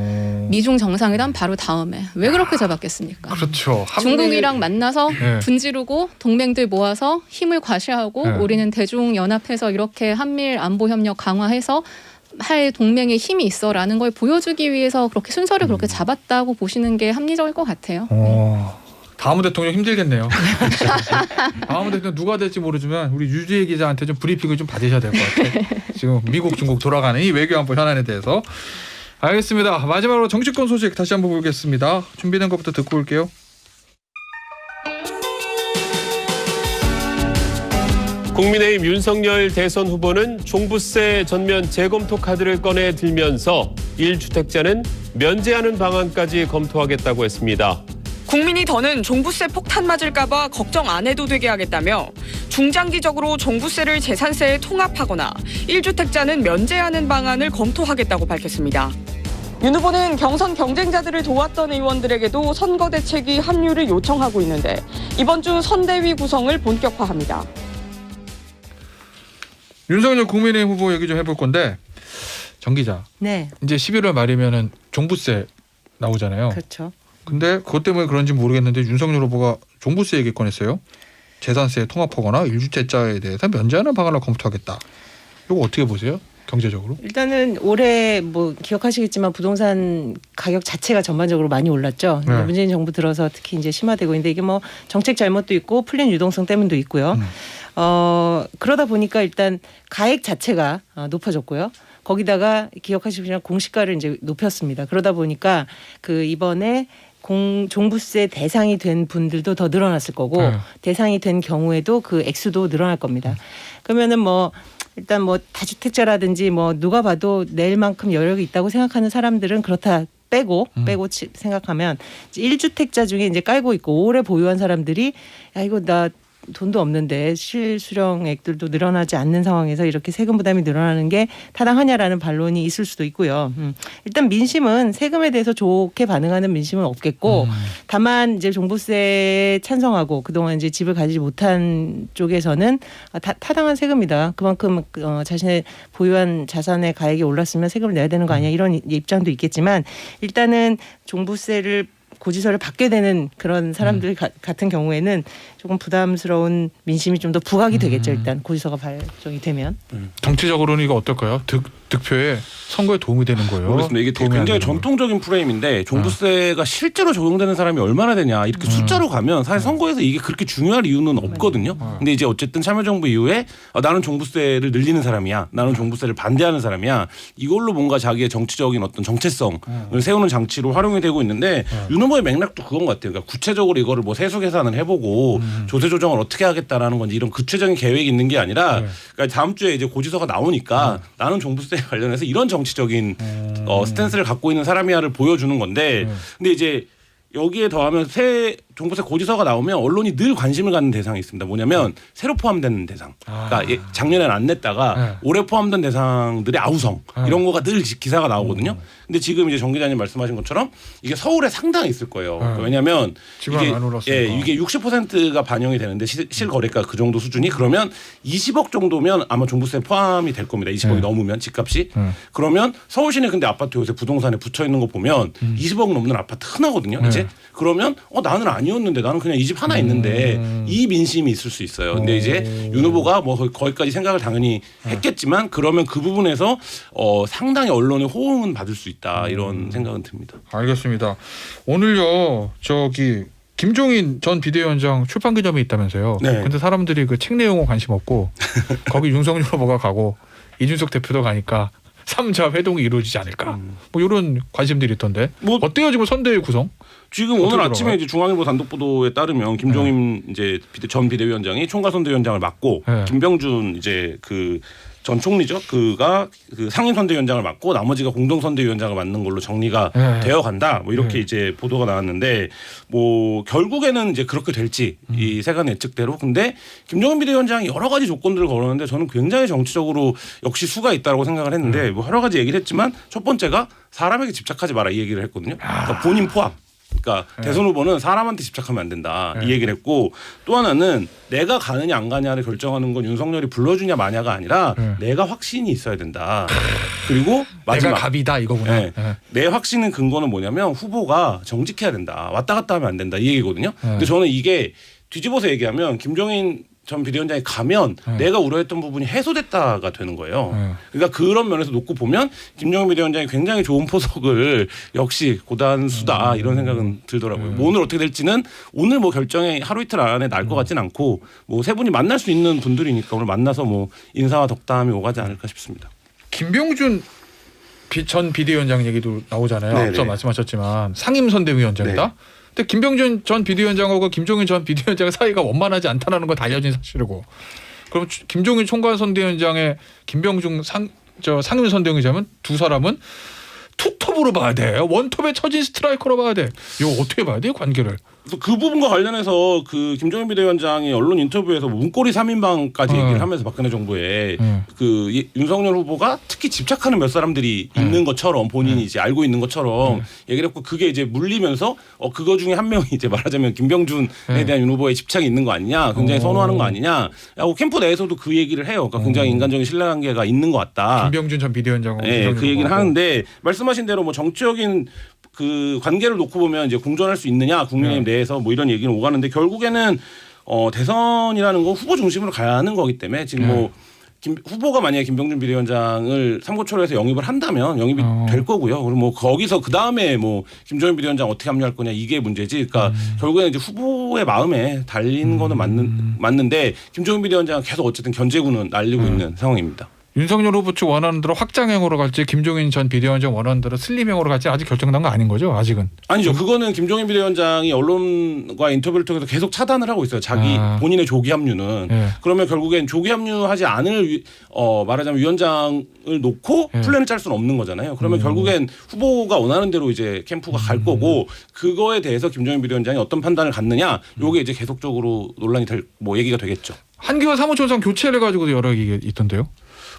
미중 정상회담 바로 다음에 왜 그렇게 잡았겠습니까? 그렇죠. 중국이랑 만나서 분지르고 동맹들 모아서 힘을 과시하고 우리는 대중 연합해서 이렇게 한미일 안보 협력 강화해서 할 동맹에 힘이 있어라는 걸 보여주기 위해서 그렇게 순서를 그렇게 잡았다고 보시는 게 합리적일 것 같아요. 다음 대통령 힘들겠네요. 다음 대통령 누가 될지 모르지만 우리 유지혜 기자한테 좀 브리핑을 좀 받으셔야 될 것 같아요. 지금 미국, 중국 돌아가는 이 외교안보 현안에 대해서. 알겠습니다. 마지막으로 정치권 소식 다시 한번 보겠습니다. 준비된 것부터 듣고 올게요. 국민의힘 윤석열 대선 후보는 종부세 전면 재검토 카드를 꺼내 들면서 1주택자는 면제하는 방안까지 검토하겠다고 했습니다. 국민이 더는 종부세 폭탄 맞을까 봐 걱정 안 해도 되게 하겠다며 중장기적으로 종부세를 재산세에 통합하거나 1주택자는 면제하는 방안을 검토하겠다고 밝혔습니다. 윤 후보는 경선 경쟁자들을 도왔던 의원들에게도 선거 대책위 합류를 요청하고 있는데 이번 주 선대위 구성을 본격화합니다. 윤석열 국민의힘 후보 얘기 좀 해볼 건데 정 기자. 네. 이제 11월 말이면은 종부세 나오잖아요. 그렇죠. 근데 그것 때문에 그런지 모르겠는데 윤석열 후보가 종부세 얘기 꺼냈어요. 재산세에 통합하거나 1주택자에 대해서 면제하는 방안을 검토하겠다. 이거 어떻게 보세요? 경제적으로? 일단은 올해 뭐 기억하시겠지만 부동산 가격 자체가 전반적으로 많이 올랐죠. 네. 문재인 정부 들어서 특히 이제 심화되고 있는데 이게 뭐 정책 잘못도 있고 풀린 유동성 때문도 있고요. 그러다 보니까 일단 가액 자체가 높아졌고요. 거기다가 기억하시겠지만 공시가를 이제 높였습니다. 그러다 보니까 그 이번에 종부세 대상이 된 분들도 더 늘어났을 거고 대상이 된 경우에도 그 액수도 늘어날 겁니다. 그러면은 뭐 일단 뭐 다주택자라든지 뭐 누가 봐도 낼 만큼 여력이 있다고 생각하는 사람들은 그렇다 빼고 생각하면 1주택자 중에 이제 깔고 있고 오래 보유한 사람들이 야 이거 나 돈도 없는데 실수령액들도 늘어나지 않는 상황에서 이렇게 세금 부담이 늘어나는 게 타당하냐라는 반론이 있을 수도 있고요. 일단 민심은 세금에 대해서 좋게 반응하는 민심은 없겠고 다만 이제 종부세에 찬성하고 그동안 이제 집을 가지지 못한 쪽에서는 타당한 세금이다. 그만큼 자신의 보유한 자산의 가액이 올랐으면 세금을 내야 되는 거 아니야 이런 입장도 있겠지만 일단은 종부세를 고지서를 받게 되는 그런 사람들 같은 경우에는 조금 부담스러운 민심이 좀 더 부각이 되겠죠. 일단 고지서가 발정이 되면. 정치적으로는 이거 어떨까요? 득표에 선거에 도움이 되는 거예요. 모르겠습니다. 이게 굉장히 전통적인 프레임인데 종부세가 실제로 적용되는 사람이 얼마나 되냐 이렇게 숫자로 가면 사실 선거에서 이게 그렇게 중요할 이유는 없거든요. 근데 이제 어쨌든 참여정부 이후에 나는 종부세를 늘리는 사람이야. 나는 종부세를 반대하는 사람이야. 이걸로 뭔가 자기의 정치적인 어떤 정체성을 세우는 장치로 활용이 되고 있는데 윤 후보의 맥락도 그건 것 같아요. 그러니까 구체적으로 이거를 뭐 세수 계산을 해보고 조세 조정을 어떻게 하겠다라는 건지 이런 구체적인 계획이 있는 게 아니라 그러니까 다음 주에 이제 고지서가 나오니까 나는 종부세 관련해서 이런 정치적인 스탠스를 갖고 있는 사람이야를 보여주는 건데 근데 이제 여기에 더하면 새 종부세 고지서가 나오면 언론이 늘 관심을 갖는 대상이 있습니다. 뭐냐면 새로 포함되는 대상. 그러니까 작년에는 안 냈다가 올해 포함된 대상들의 아우성 이런 거가 늘 기사가 나오거든요. 근데 지금 이제 정 기자님 말씀하신 것처럼 이게 서울에 상당히 있을 거예요. 왜냐하면 이게 60%가 반영이 되는데 실거래가 그 정도 수준이 그러면 20억 정도면 아마 종부세 포함이 될 겁니다. 20억이 넘으면 집값이. 그러면 서울시내 근데 아파트 요새 부동산에 붙여 있는 거 보면 20억 넘는 아파트 흔하거든요. 이제 그러면 나는 아니었는데 나는 그냥 이 집 하나 있는데 이 민심이 있을 수 있어요. 근데 이제 윤 후보가 뭐 거기까지 생각을 당연히 했겠지만 그러면 그 부분에서 상당히 언론의 호응은 받을 수 있다 이런 생각은 듭니다. 알겠습니다. 오늘요 김종인 전 비대위원장 출판 기념회 있다면서요. 네. 근데 사람들이 그 책 내용은 관심 없고 거기 윤석열 후보가 가고 이준석 대표도 가니까 3자 회동이 이루어지지 않을까. 뭐 이런 관심들이 있던데. 뭐 어때요 지금 선대위 구성? 지금 오늘 아침에 이제 중앙일보 단독 보도에 따르면 김종인 이제 전 비대위원장이 총괄선대위원장을 맡고 김병준 이제 그 전 총리죠. 그가 그 상임선대위원장을 맡고 나머지가 공동선대위원장을 맡는 걸로 정리가 되어 간다. 뭐 이렇게 이제 보도가 나왔는데 뭐 결국에는 이제 그렇게 될지 이 세간 예측대로. 근데 김종인 비대위원장이 여러 가지 조건들을 걸었는데 저는 굉장히 정치적으로 역시 수가 있다라고 생각을 했는데 뭐 여러 가지 얘기를 했지만 첫 번째가 사람에게 집착하지 마라 이 얘기를 했거든요. 그러니까 본인 포함. 그러니까 대선 후보는 사람한테 집착하면 안 된다 이 얘기를 했고 또 하나는 내가 가느냐 안 가냐를 결정하는 건 윤석열이 불러주냐 마냐가 아니라 내가 확신이 있어야 된다. 그리고 마지막 내가 갑이다 이거구나. 내 확신의 근거는 뭐냐면 후보가 정직해야 된다. 왔다 갔다 하면 안 된다 이 얘기거든요. 근데 저는 이게 뒤집어서 얘기하면 김종인 전 비대위원장이 가면 내가 우려했던 부분이 해소됐다가 되는 거예요. 그러니까 그런 면에서 놓고 보면 김종인 비대위원장이 굉장히 좋은 포석을 역시 고단수다 이런 생각은 들더라고요. 뭐 오늘 어떻게 될지는 오늘 뭐 결정이 하루 이틀 안에 날 것 같진 않고 뭐 세 분이 만날 수 있는 분들이니까 오늘 만나서 뭐 인사와 덕담이 오가지 않을까 싶습니다. 김병준 전 비대위원장 얘기도 나오잖아요. 네네. 앞서 말씀하셨지만 상임선대위원장이다. 네. 근데 김병준 전 비대위원장하고 김종인 전 비대위원장 사이가 원만하지 않다는 건 다 알려진 사실이고, 그럼 김종인 총괄선대위원장의 김병준 상임선대위원장은 두 사람은 투톱으로 봐야 돼. 원톱에 처진 스트라이커로 봐야 돼. 이거 어떻게 봐야 돼요, 관계를? 그래서 그 부분과 관련해서 그 김종인 비대위원장이 언론 인터뷰에서 문고리 3인방까지 얘기를 하면서 박근혜 정부에 그 윤석열 후보가 특히 집착하는 몇 사람들이 있는 것처럼 본인이 이제 알고 있는 것처럼 얘기를 했고, 그게 이제 물리면서 그거 중에 한 명이 이제 말하자면 김병준에 대한 윤 후보의 집착이 있는 거 아니냐, 굉장히 선호하는 거 아니냐, 하고 캠프 내에서도 그 얘기를 해요. 그러니까 굉장히 인간적인 신뢰관계가 있는 것 같다. 김병준 전 비대위원장하고 네, 그 얘기를 하는데, 말씀하신 대로 뭐 정치적인 그 관계를 놓고 보면 이제 공존할 수 있느냐 국민의힘 내에서 뭐 이런 얘기는 오가는데, 결국에는 대선이라는 건 후보 중심으로 가야 하는 거기 때문에 지금 뭐 후보가 만약에 김병준 비대위원장을 삼고초려해서 영입을 한다면 영입이 될 거고요. 그리고 뭐 거기서 그 다음에 뭐 김종인 비대위원장 어떻게 합류할 거냐 이게 문제지. 그러니까 결국에는 이제 후보의 마음에 달린 거는 맞는데 김종인 비대위원장은 계속 어쨌든 견제구는 날리고 있는 상황입니다. 윤석열 후보 측 원하는 대로 확장형으로 갈지 김종인 전 비대위원장 원하는 대로 슬림형으로 갈지 아직 결정난 거 아닌 거죠? 아직은. 아니죠. 그거는 김종인 비대위원장이 언론과 인터뷰를 통해서 계속 차단을 하고 있어요. 자기 본인의 조기 합류는. 그러면 결국엔 조기 합류하지 않을 말하자면 위원장을 놓고 플랜을 짤 수는 없는 거잖아요. 그러면 결국엔 후보가 원하는 대로 이제 캠프가 갈 거고, 그거에 대해서 김종인 비대위원장이 어떤 판단을 갖느냐, 요게 이제 계속적으로 논란이 될 뭐 얘기가 되겠죠. 한기와 사무총장 교체를 가지고도 여러 얘기가 있던데요.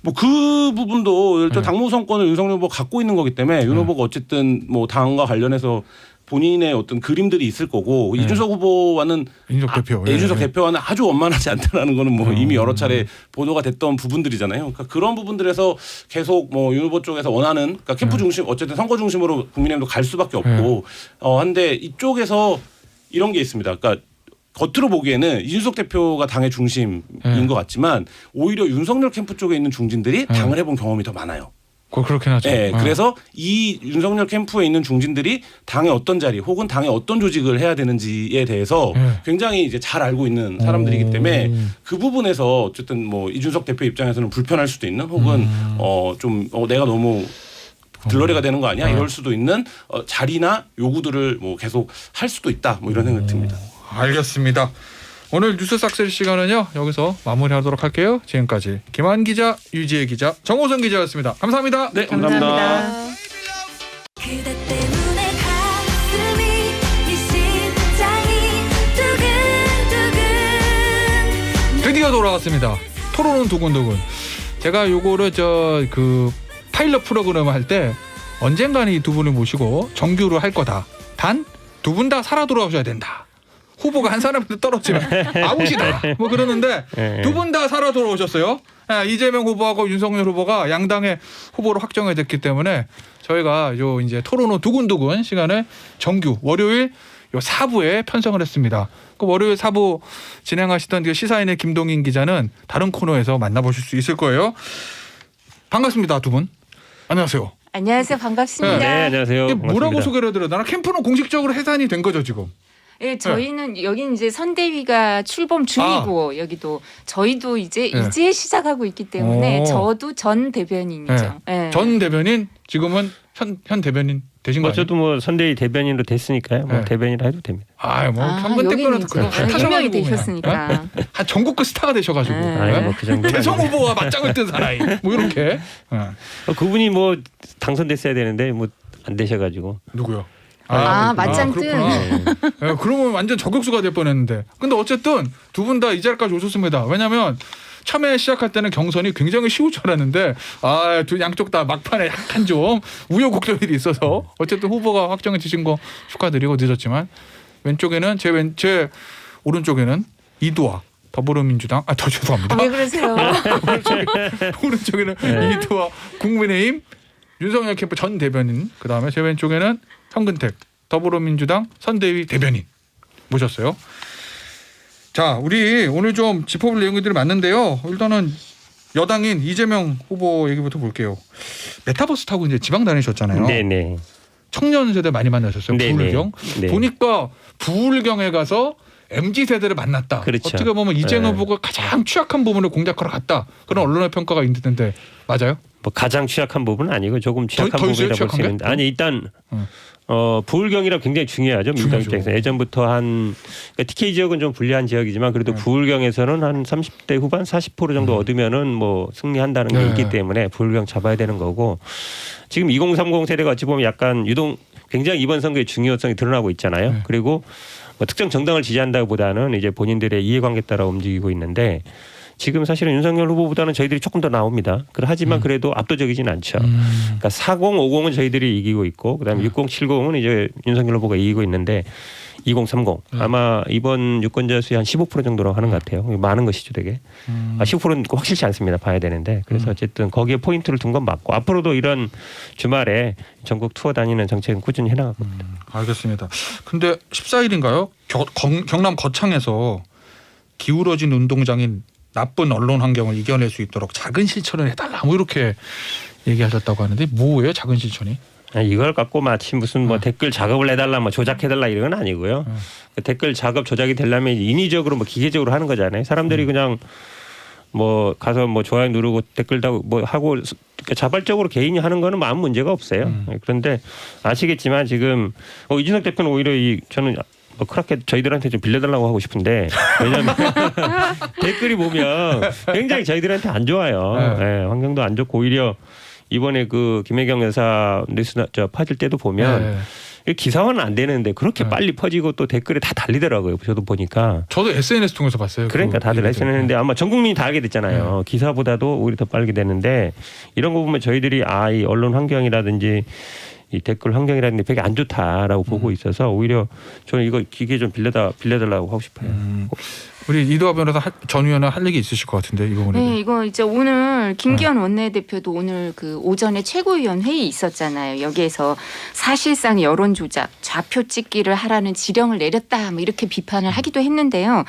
뭐 그 부분도 당무선권을 윤석열 후보가 갖고 있는 거기 때문에 윤 후보가 어쨌든 뭐 당과 관련해서 본인의 어떤 그림들이 있을 거고, 이준석 후보와는 이준석 대표와는 아주 원만하지 않다라는 거는 뭐 이미 여러 차례 보도가 됐던 부분들이잖아요. 그러니까 그런 부분들에서 계속 뭐 윤 후보 쪽에서 원하는, 그러니까 캠프 중심, 어쨌든 선거 중심으로 국민의힘도 갈 수밖에 없고 한데, 이쪽에서 이런 게 있습니다. 그러니까 겉으로 보기에는 이준석 대표가 당의 중심인 것 같지만 오히려 윤석열 캠프 쪽에 있는 중진들이 당을 해본 경험이 더 많아요. 그렇긴 하죠. 네, 그래서 이 윤석열 캠프에 있는 중진들이 당의 어떤 자리 혹은 당의 어떤 조직을 해야 되는지에 대해서 굉장히 이제 잘 알고 있는 사람들이기 때문에 그 부분에서 어쨌든 뭐 이준석 대표 입장에서는 불편할 수도 있는, 혹은 좀 내가 너무 들러리가 되는 거 아니야 이럴 수도 있는 자리나 요구들을 뭐 계속 할 수도 있다, 뭐 이런 생각이 듭니다. 알겠습니다. 오늘 뉴스 싹쓸이 시간은요 여기서 마무리하도록 할게요. 지금까지 김한 기자, 유지혜 기자, 정호선 기자였습니다. 감사합니다. 네, 감사합니다. 드디어 돌아왔습니다. 토론은 두근두근. 제가 요거를 그 파일럿 프로그램을 할 때 언젠가는 이 두 분을 모시고 정규로 할 거다. 단 두 분 다 살아 돌아오셔야 된다. 후보가 한 사람한테 떨어지면 아웃이다. 뭐 그러는데 두 분 다 살아 돌아오셨어요. 이재명 후보하고 윤석열 후보가 양당의 후보로 확정이 됐기 때문에 저희가 요 이제 토론은 두근두근 시간을 정규 월요일 요 4부에 편성을 했습니다. 그 월요일 4부 진행하시던 그 시사인의 김동인 기자는 다른 코너에서 만나보실 수 있을 거예요. 반갑습니다, 두 분. 안녕하세요. 안녕하세요. 반갑습니다. 네, 안녕하세요. 반갑습니다. 뭐라고 소개를 해드려야 되나? 캠프는 공식적으로 해산이 된 거죠, 지금? 네, 저희는 여기는 이제 선대위가 출범 중이고 여기도 저희도 이제 시작하고 있기 때문에 저도 전 대변인이죠. 네. 전 대변인, 지금은 현 대변인 되신 거예요? 저도 뭐 선대위 대변인으로 됐으니까요. 뭐 대변이라 해도 됩니다. 현근 대표는 유명이 되셨으니까. 한 전국급 스타가 되셔가지고 그 정도. 대선 후보와 맞짱을 뜬 사나이. 뭐 이렇게. 그분이 뭐 당선됐어야 되는데 뭐 안 되셔가지고. 누구요? 맞짱 뜬. 네, 그러면 완전 저격수가 될 뻔했는데. 근데 어쨌든 두 분 다 이 자리까지 오셨습니다. 왜냐하면 처음에 시작할 때는 경선이 굉장히 쉬울 줄 알았는데 양쪽 다 막판에 약간 좀 우여곡절이 있어서 어쨌든 후보가 확정이 되신 거 축하드리고, 늦었지만 왼쪽에는 제 오른쪽에는 이두화 더불어민주당 더 죄송합니다. 왜 그러세요? 오른쪽에는 이두화 국민의힘 윤석열 캠프 전 대변인, 그다음에 제 왼쪽에는 현근택 더불어민주당 선대위 대변인 모셨어요. 자, 우리 오늘 좀 짚어볼 내용들이 많은데요. 일단은 여당인 이재명 후보 얘기부터 볼게요. 메타버스 타고 이제 지방 다니셨잖아요. 네네. 청년 세대 많이 만나셨어요. 네네. 부울경. 네. 보니까 부울경에 가서 MZ 세대를 만났다. 그렇죠. 어떻게 보면 이재명 네. 후보가 가장 취약한 부분을 공략하러 갔다. 그런 언론의 평가가 있는데 맞아요? 뭐 가장 취약한 부분은 아니고 조금 취약한 더 있어요? 부분이라고 볼 수 취약한 게? 있는데 아니 일단 부울경이라 굉장히 중요하죠. 민주당 입장에서 예전부터 한 그러니까 TK 지역은 좀 불리한 지역이지만 그래도 부울경에서는 한 30대 후반 40% 정도 얻으면은 뭐 승리한다는 게 있기 때문에 부울경 잡아야 되는 거고 지금 2030 세대가 어찌 보면 약간 유동 굉장히 이번 선거의 중요성이 드러나고 있잖아요. 그리고 뭐 특정 정당을 지지한다기보다는 이제 본인들의 이해관계에 따라 움직이고 있는데 지금 사실은 윤석열 후보보다는 저희들이 조금 더 나옵니다. 하지만 그래도 압도적이진 않죠. 그러니까 40, 50은 저희들이 이기고 있고 그다음에 60, 70은 이제 윤석열 후보가 이기고 있는데 2030 아마 이번 유권자 수의 한 15% 정도로 하는 것 같아요. 많은 것이죠, 되게. 15%는 확실치 않습니다. 봐야 되는데. 그래서 어쨌든 거기에 포인트를 둔 건 맞고 앞으로도 이런 주말에 전국 투어 다니는 정책은 꾸준히 해나갈 겁니다. 알겠습니다. 근데 14일인가요? 경남 거창에서 기울어진 운동장인 나쁜 언론 환경을 이겨낼 수 있도록 작은 실천을 해달라 뭐 이렇게 얘기하셨다고 하는데 뭐예요 작은 실천이? 이걸 갖고 마치 무슨 뭐 댓글 작업을 해달라 뭐 조작해달라 이런 건 아니고요. 그 댓글 작업 조작이 되려면 인위적으로 뭐 기계적으로 하는 거잖아요. 사람들이 그냥 뭐 가서 뭐 좋아요 누르고 댓글 다고 뭐 하고 그러니까 자발적으로 개인이 하는 거는 아무 문제가 없어요. 그런데 아시겠지만 지금 이준석 대표는 오히려 저는 그렇게 저희들한테 좀 빌려달라고 하고 싶은데 왜냐하면 댓글이 보면 굉장히 저희들한테 안 좋아요. 네, 환경도 안 좋고 오히려 이번에 그 김혜경 여사 뉴스 퍼질 때도 보면 기사화는 안 되는데 그렇게 빨리 퍼지고 또 댓글에 다 달리더라고요. 저도 보니까. 저도 SNS 통해서 봤어요. 그러니까 다들 SNS인데 아마 전 국민이 다 알게 됐잖아요. 기사보다도 오히려 더 빨리 되는데 이런 거 보면 저희들이 이 언론 환경이라든지 이 댓글 환경이라는 게 되게 안 좋다라고 보고 있어서 오히려 저는 이거 기계 좀 빌려달라고 하고 싶어요. 우리 이도화 변호사 전 의원은 할 얘기 있으실 것 같은데 이거 오늘. 네, 이거 이제 오늘 김기현 원내대표도 오늘 그 오전에 최고위원 회의 있었잖아요. 여기에서 사실상 여론 조작, 좌표 찍기를 하라는 지령을 내렸다, 뭐 이렇게 비판을 하기도 했는데요.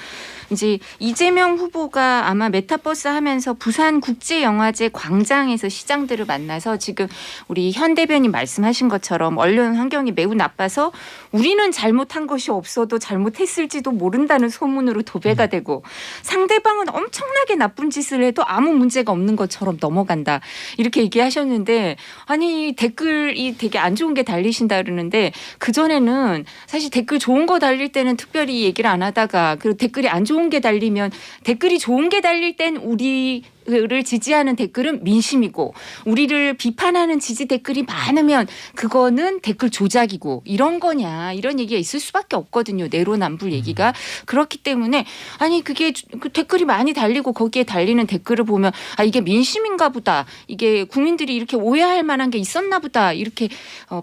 이제 이재명 후보가 아마 메타버스 하면서 부산국제영화제 광장에서 시장들을 만나서 지금 우리 현 대변인 말씀하신 것처럼 언론 환경이 매우 나빠서 우리는 잘못한 것이 없어도 잘못했을지도 모른다는 소문으로 도배가 되고 상대방은 엄청나게 나쁜 짓을 해도 아무 문제가 없는 것처럼 넘어간다. 이렇게 얘기하셨는데 아니 댓글이 되게 안 좋은 게 달리신다 그러는데 그전에는 사실 댓글 좋은 거 달릴 때는 특별히 얘기를 안 하다가 그리고 댓글이 안 좋은 게 달리면 댓글이 좋은 게 달릴 땐 우리를 지지하는 댓글은 민심이고 우리를 비판하는 지지 댓글이 많으면 그거는 댓글 조작이고 이런 거냐 이런 얘기가 있을 수밖에 없거든요. 내로남불 얘기가. 그렇기 때문에 아니 그게 그 댓글이 많이 달리고 거기에 달리는 댓글을 보면 이게 민심인가 보다. 이게 국민들이 이렇게 오해할 만한 게 있었나 보다. 이렇게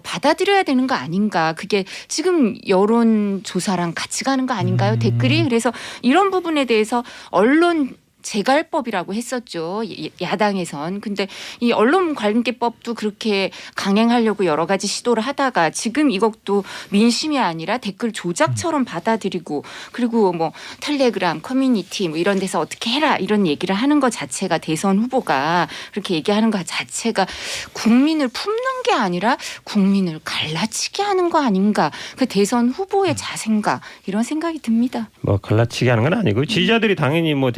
받아들여야 되는 거 아닌가. 그게 지금 여론조사랑 같이 가는 거 아닌가요? 댓글이. 그래서 이런 부분에 대해서 언론 재갈법이라고 했었죠. 야당에선. 근데 이 언론관계법도 그렇게 강행하려고 여러 가지 시도를 하다가 지금 이것도 민심이 아니라 댓글 조작처럼 받아들이고 그리고 뭐 텔레그램 커뮤니티 뭐 이런 데서 어떻게 해라 이런 얘기를 하는 것 자체가 대선 후보가 그렇게 얘기하는 것 자체가 국민을 품는 게 아니라 국민을 갈라치게 하는 거 아닌가. 그 대선 후보의 자세인가 이런 생각이 듭니다. 뭐 갈라치게 하는 건 아니고 지지자들이 당연히 뭐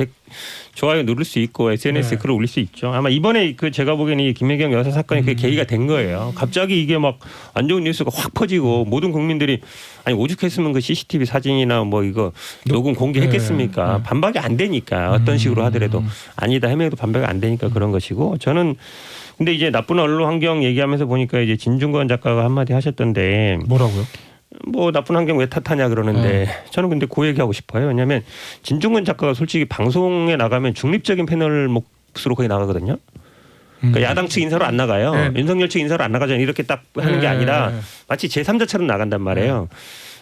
좋아요 누를 수 있고 SNS에 글을 올릴 수 있죠. 아마 이번에 그 제가 보기에는 이 김혜경 여사 사건이 그게 계기가 된 거예요. 갑자기 이게 막 안 좋은 뉴스가 확 퍼지고 모든 국민들이 아니 오죽했으면 그 CCTV 사진이나 뭐 이거 녹음 공개했겠습니까? 반박이 안 되니까 어떤 식으로 하더라도 아니다 해명도 반박이 안 되니까 그런 것이고 저는 근데 이제 나쁜 언론 환경 얘기하면서 보니까 이제 진중권 작가가 한마디 하셨던데 뭐라고요? 뭐 나쁜 환경 왜 탓하냐 그러는데 저는 근데 그 얘기하고 싶어요. 왜냐하면 진중권 작가가 솔직히 방송에 나가면 중립적인 패널 몫으로 거의 나가거든요. 그러니까 야당 측 인사로 안 나가요. 윤석열 측 인사로 안 나가잖아요. 이렇게 딱 하는 게 아니라 마치 제3자처럼 나간단 말이에요.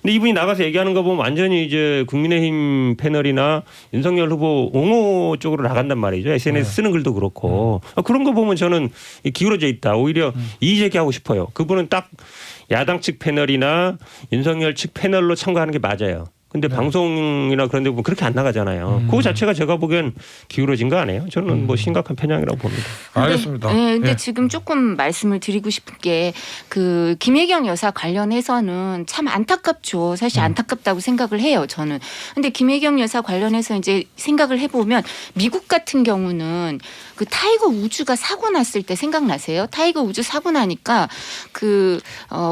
근데 이분이 나가서 얘기하는 거 보면 완전히 이제 국민의힘 패널이나 윤석열 후보 옹호 쪽으로 나간단 말이죠. SNS 쓰는 글도 그렇고. 그런 거 보면 저는 기울어져 있다. 오히려 이의 제기하고 싶어요. 그분은 딱 야당 측 패널이나 윤석열 측 패널로 참가하는 게 맞아요. 근데 방송이나 그런 데 보면 그렇게 안 나가잖아요. 그거 자체가 제가 보기엔 기울어진 거 아니에요? 저는 뭐 심각한 편향이라고 봅니다. 알겠습니다. 네, 근데 예. 지금 조금 말씀을 드리고 싶은 게 그 김혜경 여사 관련해서는 참 안타깝죠. 사실 안타깝다고 생각을 해요. 저는. 근데 김혜경 여사 관련해서 이제 생각을 해보면 미국 같은 경우는 그 타이거 우즈가 사고 났을 때 생각나세요? 타이거 우즈 사고 나니까 그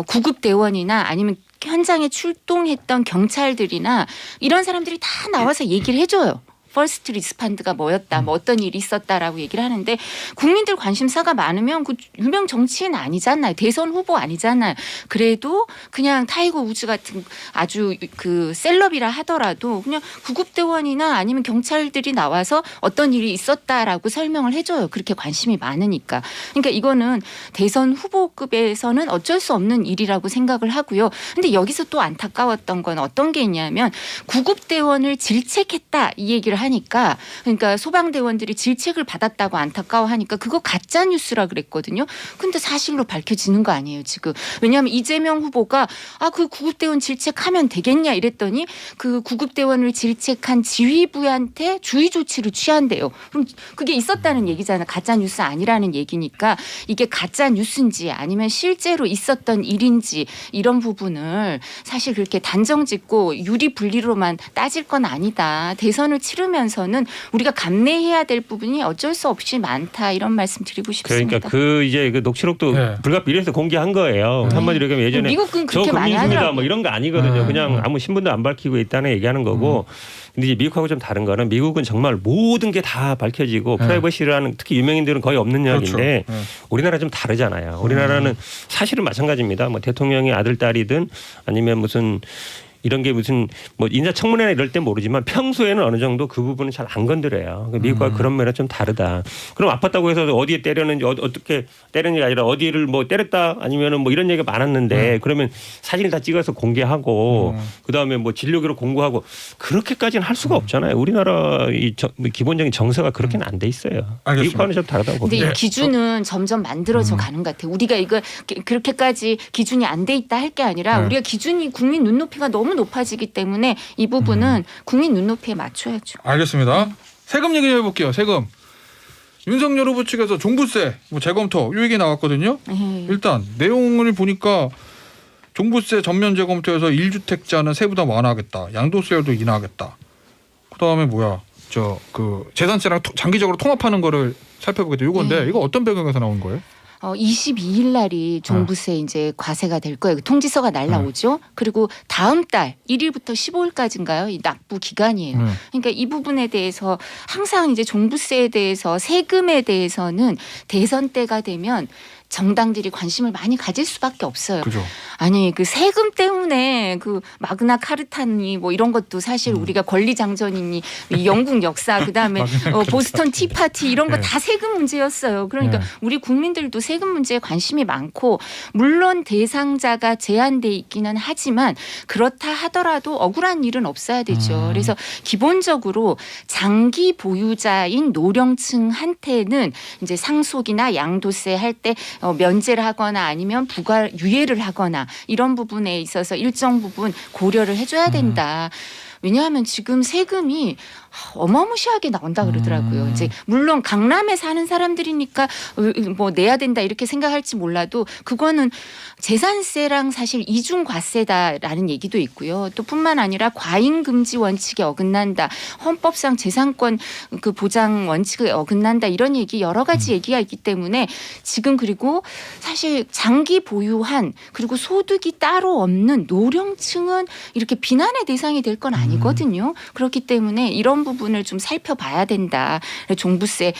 구급 대원이나 아니면 현장에 출동했던 경찰들이나 이런 사람들이 다 나와서 얘기를 해줘요. 퍼스트 리스판드가 뭐였다, 뭐 어떤 일이 있었다라고 얘기를 하는데 국민들 관심사가 많으면 그 유명 정치인 아니잖아요. 대선 후보 아니잖아요. 그래도 그냥 타이거 우즈 같은 아주 그 셀럽이라 하더라도 그냥 구급대원이나 아니면 경찰들이 나와서 어떤 일이 있었다라고 설명을 해줘요. 그렇게 관심이 많으니까. 그러니까 이거는 대선 후보급에서는 어쩔 수 없는 일이라고 생각을 하고요. 근데 여기서 또 안타까웠던 건 어떤 게 있냐면 구급대원을 질책했다 이 얘기를 하니까 그러니까 소방대원들이 질책을 받았다고 안타까워하니까 그거 가짜 뉴스라 그랬거든요. 근데 사실로 밝혀지는 거 아니에요 지금. 왜냐하면 이재명 후보가 그 구급대원 질책하면 되겠냐 이랬더니 그 구급대원을 질책한 지휘부한테 주의 조치를 취한대요. 그럼 그게 있었다는 얘기잖아요. 가짜 뉴스 아니라는 얘기니까 이게 가짜 뉴스인지 아니면 실제로 있었던 일인지 이런 부분을 사실 그렇게 단정짓고 유리분리로만 따질 건 아니다. 대선을 치르면서는 우리가 감내해야 될 부분이 어쩔 수 없이 많다 이런 말씀 드리고 싶습니다. 그러니까 그 이제 그 녹취록도 불과 미래에서 공개한 거예요. 한마디로 얘기하면 예전에 미국은 저 그렇게 많이 금민수입니다 하더라고요. 뭐 이런 거 아니거든요. 그냥 아무 신분도 안 밝히고 있다는 얘기하는 거고. 근데 이제 미국하고 좀 다른 거는 미국은 정말 모든 게 다 밝혀지고 프라이버시라는 특히 유명인들은 거의 없는 이야기인데 우리나라 좀 다르잖아요. 우리나라는 사실은 마찬가지입니다. 뭐 대통령의 아들 딸이든 아니면 무슨 이런 게 무슨 뭐 인사청문회나 이럴 때 모르지만 평소에는 어느 정도 그 부분은 잘 안 건드려요. 미국과 그런 면은 좀 다르다. 그럼 아팠다고 해서 어디에 때렸는지 어떻게 때렸는지 아니라 어디를 뭐 때렸다 아니면은 뭐 이런 얘기가 많았는데 그러면 사진을 다 찍어서 공개하고 그다음에 뭐 진료기록 공개하고 그렇게까지는 할 수가 없잖아요. 우리나라 이 기본적인 정서가 그렇게는 안 돼 있어요. 미국과는 좀 다르다고 근데 봅니다. 이 기준은 점점 만들어져 가는 것 같아요. 우리가 이거 그렇게까지 기준이 안 돼 있다 할 게 아니라 우리가 기준이 국민 눈높이가 너무 높아지기 때문에 이 부분은 국민 눈높이에 맞춰야죠. 알겠습니다. 세금 얘기 좀 해볼게요. 세금. 윤석열 후보 측에서 종부세 뭐 재검토 이 얘기 나왔거든요. 일단 내용을 보니까 종부세 전면 재검토에서 1주택자는 세부담 완화하겠다. 양도세율도 인하하겠다. 그다음에 뭐야? 그 재산세랑 장기적으로 통합하는 거를 살펴보겠다. 이건데 이거 어떤 배경에서 나온 거예요? 22일 날이 종부세 이제 과세가 될 거예요. 통지서가 날라오죠. 그리고 다음 달 1일부터 15일까지인가요? 이 납부 기간이에요. 그러니까 이 부분에 대해서 항상 이제 종부세에 대해서 세금에 대해서는 대선 때가 되면 정당들이 관심을 많이 가질 수밖에 없어요. 그죠. 아니 그 세금 때문에 그 마그나 카르타니 뭐 이런 것도 사실 우리가 권리장전이니 이 영국 역사 그다음에 보스턴 티파티 이런 거 다 세금 문제였어요. 그러니까 우리 국민들도 세금 문제에 관심이 많고 물론 대상자가 제한돼 있기는 하지만 그렇다 하더라도 억울한 일은 없어야 되죠. 그래서 기본적으로 장기 보유자인 노령층한테는 이제 상속이나 양도세 할 때 면제를 하거나 아니면 부과 유예를 하거나 이런 부분에 있어서 일정 부분 고려를 해줘야 된다. 왜냐하면 지금 세금이 어마무시하게 나온다 그러더라고요. 이제 물론 강남에 사는 사람들이니까 뭐 내야 된다 이렇게 생각할지 몰라도 그거는 재산세랑 사실 이중과세다라는 얘기도 있고요. 또 뿐만 아니라 과잉금지 원칙에 어긋난다. 헌법상 재산권 그 보장 원칙에 어긋난다. 이런 얘기 여러 가지 얘기가 있기 때문에 지금 그리고 사실 장기 보유한 그리고 소득이 따로 없는 노령층은 이렇게 비난의 대상이 될 건 아니거든요. 그렇기 때문에 이런 부분을 좀 살펴봐야 된다. 종부세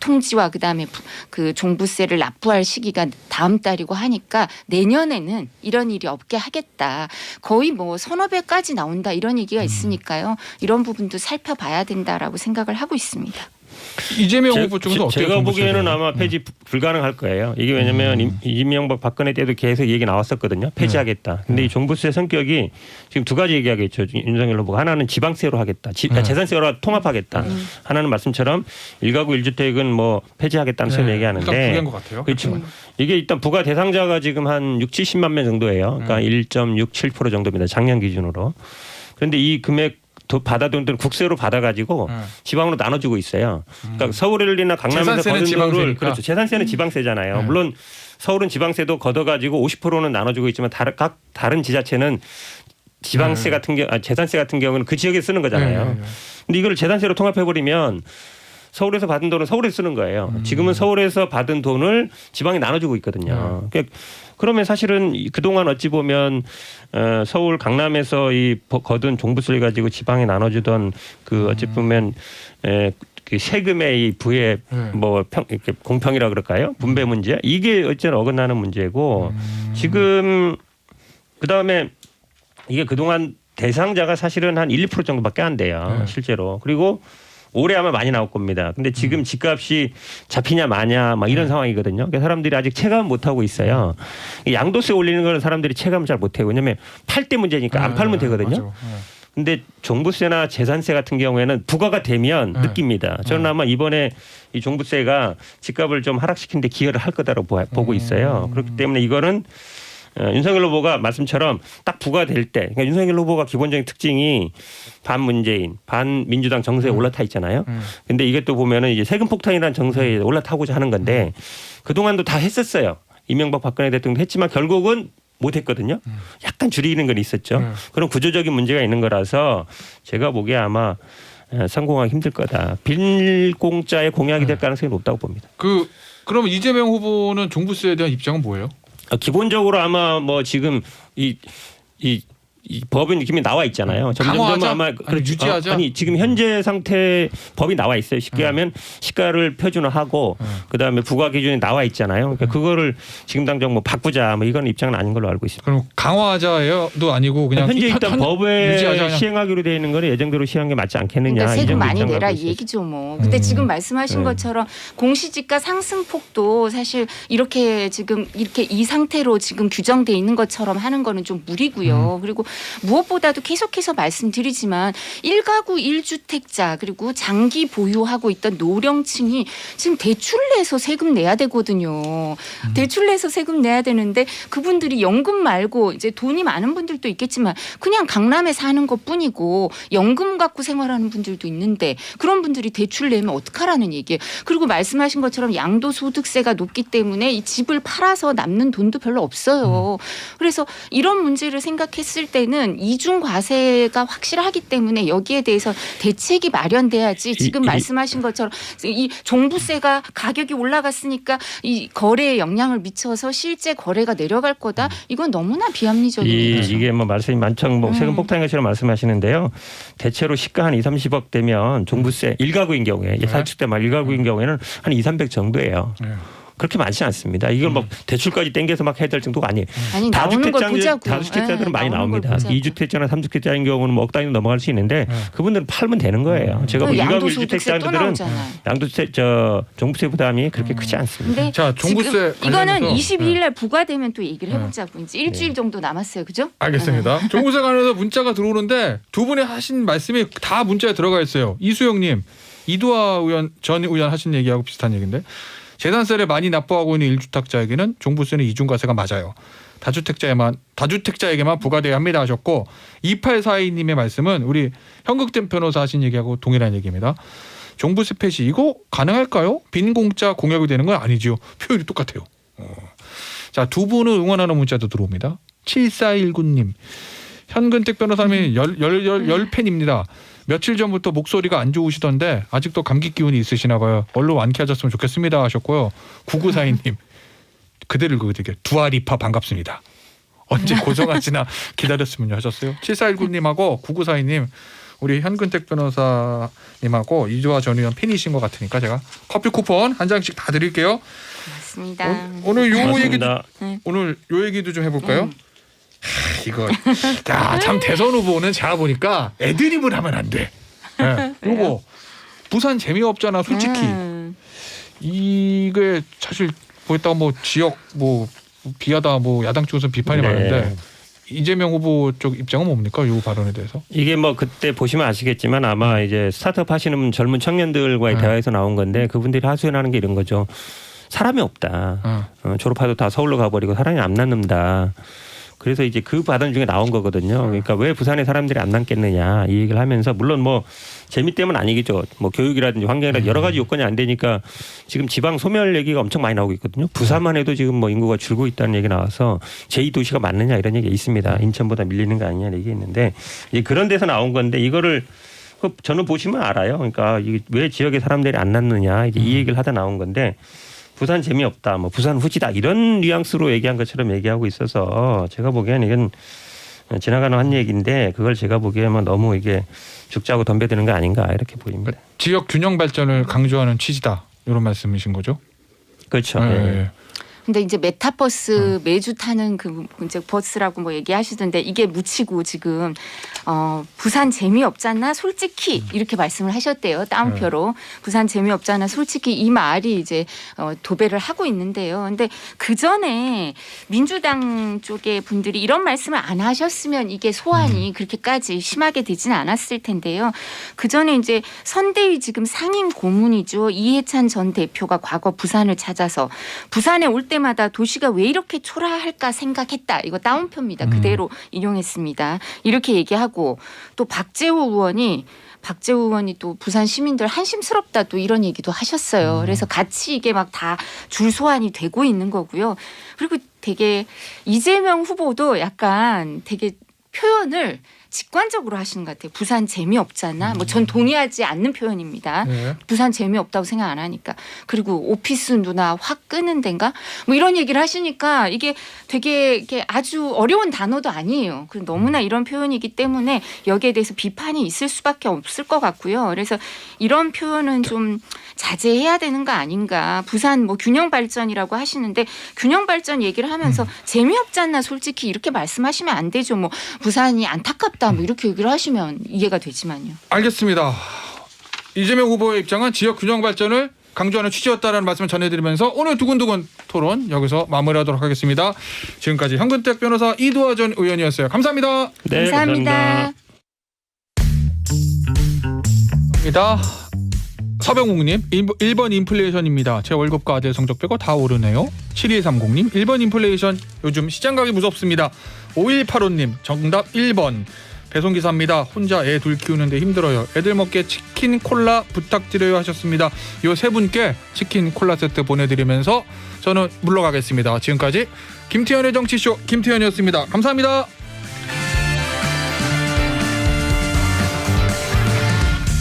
통지와 그다음에 그 종부세를 납부할 시기가 다음 달이고 하니까 내년에는 이런 일이 없게 하겠다. 거의 뭐 서너 배까지 나온다 이런 얘기가 있으니까요. 이런 부분도 살펴봐야 된다라고 생각을 하고 있습니다. 이재명 후보 쪽에서 어떻게 제가 보기에는 아마 폐지 불가능할 거예요. 이게 왜냐하면 이명박 박근혜 때도 계속 얘기 나왔었거든요. 폐지하겠다. 근데 이 종부세 성격이 지금 두 가지 얘기하겠죠. 윤석열 후보가 하나는 지방세로 하겠다. 재산세로 통합하겠다. 하나는 말씀처럼 1가구 1주택은 뭐 폐지하겠다는 식으로 얘기하는데. 일단 부인 것 같아요. 그렇죠. 이게 일단 부과 대상자가 지금 한 60, 70만 명 정도예요. 그러니까 1.67% 정도입니다. 작년 기준으로. 그런데 이 금액 받아 돈들은 국세로 받아가지고 지방으로 나눠주고 있어요. 그러니까 서울이나 강남에서 재산세는 거둔 돈을 지방세니까. 그렇죠. 재산세는 지방세잖아요. 물론 서울은 지방세도 걷어가지고 50%는 나눠주고 있지만 각 다른 지자체는 지방세 같은 재산세 같은 경우는 그 지역에 쓰는 거잖아요. 근데 이걸 재산세로 통합해버리면 서울에서 받은 돈은 서울에서 쓰는 거예요. 지금은 서울에서 받은 돈을 지방에 나눠주고 있거든요. 그러면 사실은 그동안 어찌 보면 서울 강남에서 이 거둔 종부세를 가지고 지방에 나눠주던 그 어찌 보면 그 세금의 이 부의 뭐 이렇게 공평이라 그럴까요? 분배 문제 이게 어쨌든 어긋나는 문제고 지금 그 다음에 이게 그동안 대상자가 사실은 한 1, 2% 정도밖에 안 돼요. 실제로. 그리고 올해 아마 많이 나올 겁니다. 근데 지금 집값이 잡히냐 마냐 막 이런 상황이거든요. 그러니까 사람들이 아직 체감 못 하고 있어요. 양도세 올리는 거는 사람들이 체감을 잘 못 해요. 왜냐하면 팔 때 문제니까 안 팔면 되거든요. 근데 종부세나 재산세 같은 경우에는 부과가 되면 느낍니다. 저는 아마 이번에 이 종부세가 집값을 좀 하락시키는데 기여를 할 거다라고 보고 있어요. 그렇기 때문에 이거는 윤석열 후보가 말씀처럼 딱 부과될 때, 그러니까 윤석열 후보가 기본적인 특징이 반 문재인, 반 민주당 정서에 올라타 있잖아요. 근데 이게 또 보면은 이제 세금 폭탄이라는 정서에 올라타고자 하는 건데 그동안도 다 했었어요. 이명박 박근혜 대통령도 했지만 결국은 못 했거든요. 약간 줄이는 건 있었죠. 그런 구조적인 문제가 있는 거라서 제가 보기에 아마 성공하기 힘들 거다. 빈공짜의 공약이 될 가능성이 높다고 봅니다. 그러면 이재명 후보는 종부세에 대한 입장은 뭐예요? 기본적으로 아마 뭐 지금 이 법이 이미 나와 있잖아요. 점점점 아마 유지하자. 아니 지금 현재 상태 법이 나와 있어요. 쉽게 하면 시가를 표준화하고 그다음에 부과 기준이 나와 있잖아요. 그러니까 그거를 지금 당장 뭐 바꾸자 뭐 이건 입장은 아닌 걸로 알고 있습니다. 그럼 강화하자도 아니고 그냥 현재 일단 법에 유지하자. 시행하기로 되어 있는 거는 예정대로 시행한 게 맞지 않겠느냐. 그러니까 세금 많이 입장을 내라 갖고 이 있어요. 얘기죠 뭐. 근데 지금 말씀하신 것처럼 공시지가 상승폭도 사실 이렇게 지금 이렇게 이 상태로 지금 규정돼 있는 것처럼 하는 거는 좀 무리고요. 그리고 무엇보다도 계속해서 말씀드리지만 1가구 1주택자 그리고 장기 보유하고 있던 노령층이 지금 대출 내서 세금 내야 되거든요. 대출 내서 세금 내야 되는데 그분들이 연금 말고 이제 돈이 많은 분들도 있겠지만 그냥 강남에 사는 것뿐이고 연금 갖고 생활하는 분들도 있는데 그런 분들이 대출 내면 어떡하라는 얘기예요. 그리고 말씀하신 것처럼 양도소득세가 높기 때문에 이 집을 팔아서 남는 돈도 별로 없어요. 그래서 이런 문제를 생각했을 때는 이중 과세가 확실하기 때문에 여기에 대해서 대책이 마련돼야지 지금 말씀하신 것처럼 이 종부세가 가격이 올라갔으니까 이 거래에 영향을 미쳐서 실제 거래가 내려갈 거다. 이건 너무나 비합리적인 얘기죠. 이게 뭐 말씀이 많죠. 뭐 세금 폭탄인 것처럼 말씀하시는데요. 대체로 시가 한 2, 30억 되면 종부세 1가구인 경우에 40대 말 1가구인 경우에는 한 2, 300 정도예요. 그렇게 많지 않습니다. 이걸 뭐 대출까지 땡겨서 막 해야 될 정도가 아니에요. 아니, 나오는 걸 보자고. 다주택자들은 많이 나옵니다. 보자고. 2주택자나 3주택자인 경우는 뭐 억 단위 넘어갈 수 있는데 그분들은 팔면 되는 거예요. 제가 뭐 1가구 1주택자들은 양도세 종부세 부담이 그렇게 크지 않습니다. 근데 자, 종부세 이거는 22일 날 부과되면 또 얘기를 해보자고. 이제 일주일 정도 남았어요. 그죠? 알겠습니다. 종부세 관련해서 문자가 들어오는데 두 분이 하신 말씀이 다 문자에 들어가 있어요. 이수영님, 이두하 전 의원 하신 얘기하고 비슷한 얘기인데 재산세를 많이 납부하고 있는 1주택자에게는 종부세는 이중과세가 맞아요. 다주택자에게만 부과돼야 합니다 하셨고 2842님의 말씀은 우리 현극된 변호사 하신 얘기하고 동일한 얘기입니다. 종부세 폐지 이거 가능할까요? 빈공짜 공약이 되는 건 아니지요. 표현이 똑같아요. 자, 두 분을 응원하는 문자도 들어옵니다. 7419님. 현근택 변호사님이 열 팬입니다. 며칠 전부터 목소리가 안 좋으시던데 아직도 감기 기운이 있으시나 봐요. 얼른 완쾌하셨으면 좋겠습니다 하셨고요. 9942님. 그대를 그대게 두아리파 반갑습니다. 언제 고정하시나 기다렸으면요 하셨어요. 7419님하고 9942님 우리 현근택 변호사님하고 이두하 전 의원 팬이신 것 같으니까 제가 커피 쿠폰 한 장씩 다 드릴게요. 맞습니다. 오늘 요 얘기도 좀 해볼까요? 이거 참 대선 후보는 제가 보니까 애드립을 하면 안 돼. 네. 요거 부산 재미없잖아 솔직히. 이게 사실 보였다가 뭐 지역 뭐 비하다 뭐 야당 쪽에서 비판이 많은데 이재명 후보 쪽 입장은 뭡니까? 요 발언에 대해서? 이게 뭐 그때 보시면 아시겠지만 아마 이제 스타트업 하시는 젊은 청년들과의 대화에서 나온 건데 그분들이 하소연하는 게 이런 거죠. 사람이 없다. 졸업하도 다 서울로 가버리고 사람이 안 낳는다. 그래서 이제 그 발언 중에 나온 거거든요. 그러니까 왜 부산에 사람들이 안 남겠느냐 이 얘기를 하면서 물론 뭐 재미 때문은 아니겠죠. 뭐 교육이라든지 환경이라든지 여러 가지 요건이 안 되니까 지금 지방 소멸 얘기가 엄청 많이 나오고 있거든요. 부산만 해도 지금 뭐 인구가 줄고 있다는 얘기 나와서 제2도시가 맞느냐 이런 얘기가 있습니다. 인천보다 밀리는 거 아니냐 얘기 있는데 이제 그런 데서 나온 건데 이거를 저는 보시면 알아요. 그러니까 이게 왜 지역에 사람들이 안 낳느냐 이제 이 얘기를 하다 나온 건데 부산 재미없다, 뭐 부산 후지다 이런 뉘앙스로 얘기한 것처럼 얘기하고 있어서 제가 보기에는 이건 지나가는 한 얘기인데 그걸 제가 보기에는 너무 이게 죽자고 덤벼드는 거 아닌가 이렇게 보입니다. 지역 균형 발전을 강조하는 취지다 이런 말씀이신 거죠? 그렇죠. 네. 네. 근데 이제 메타버스 매주 타는 그 이제 버스라고 뭐 얘기하시던데 이게 묻히고 지금 부산 재미없잖아 솔직히 이렇게 말씀을 하셨대요. 따옴표로. 부산 재미없잖아 솔직히 이 말이 이제 도배를 하고 있는데요. 근데 그 전에 민주당 쪽의 분들이 이런 말씀을 안 하셨으면 이게 소환이 그렇게까지 심하게 되진 않았을 텐데요. 그 전에 이제 선대위 지금 상임 고문이죠. 이해찬 전 대표가 과거 부산을 찾아서 부산에 올 때마다 도시가 왜 이렇게 초라할까 생각했다. 이거 따옴표입니다. 그대로 인용했습니다. 이렇게 얘기하고 또 박재호 의원이 또 부산 시민들 한심스럽다 또 이런 얘기도 하셨어요. 그래서 같이 이게 막 다 줄 소환이 되고 있는 거고요. 그리고 되게 이재명 후보도 약간 되게 표현을 직관적으로 하시는 것 같아요. 부산 재미없잖아. 뭐 전 동의하지 않는 표현입니다. 네. 부산 재미없다고 생각 안 하니까. 그리고 오피스 누나 확 끄는 데인가? 뭐 이런 얘기를 하시니까 이게 되게 이게 아주 어려운 단어도 아니에요. 그리고 너무나 이런 표현이기 때문에 여기에 대해서 비판이 있을 수밖에 없을 것 같고요. 그래서 이런 표현은 좀 자제해야 되는 거 아닌가. 부산 뭐 균형 발전이라고 하시는데 균형 발전 얘기를 하면서 재미없잖아 솔직히 이렇게 말씀하시면 안 되죠. 뭐 부산이 안타깝다 뭐 이렇게 얘기를 하시면 이해가 되지만요. 알겠습니다. 이재명 후보의 입장은 지역 균형 발전을 강조하는 취지였다라는 말씀을 전해드리면서 오늘 두근두근 토론 여기서 마무리하도록 하겠습니다. 지금까지 현근택 변호사 이두하 전 의원이었어요. 감사합니다. 네, 감사합니다. 서병욱님 1번 인플레이션입니다. 제 월급과 아들 성적 빼고 다 오르네요. 7230님 1번 인플레이션 요즘 시장 가격이 무섭습니다. 5185님 정답 1번 배송기사입니다. 혼자 애 둘 키우는데 힘들어요. 애들 먹게 치킨 콜라 부탁드려요 하셨습니다. 요 세 분께 치킨 콜라 세트 보내드리면서 저는 물러가겠습니다. 지금까지 김태현의 정치쇼 김태현이었습니다. 감사합니다.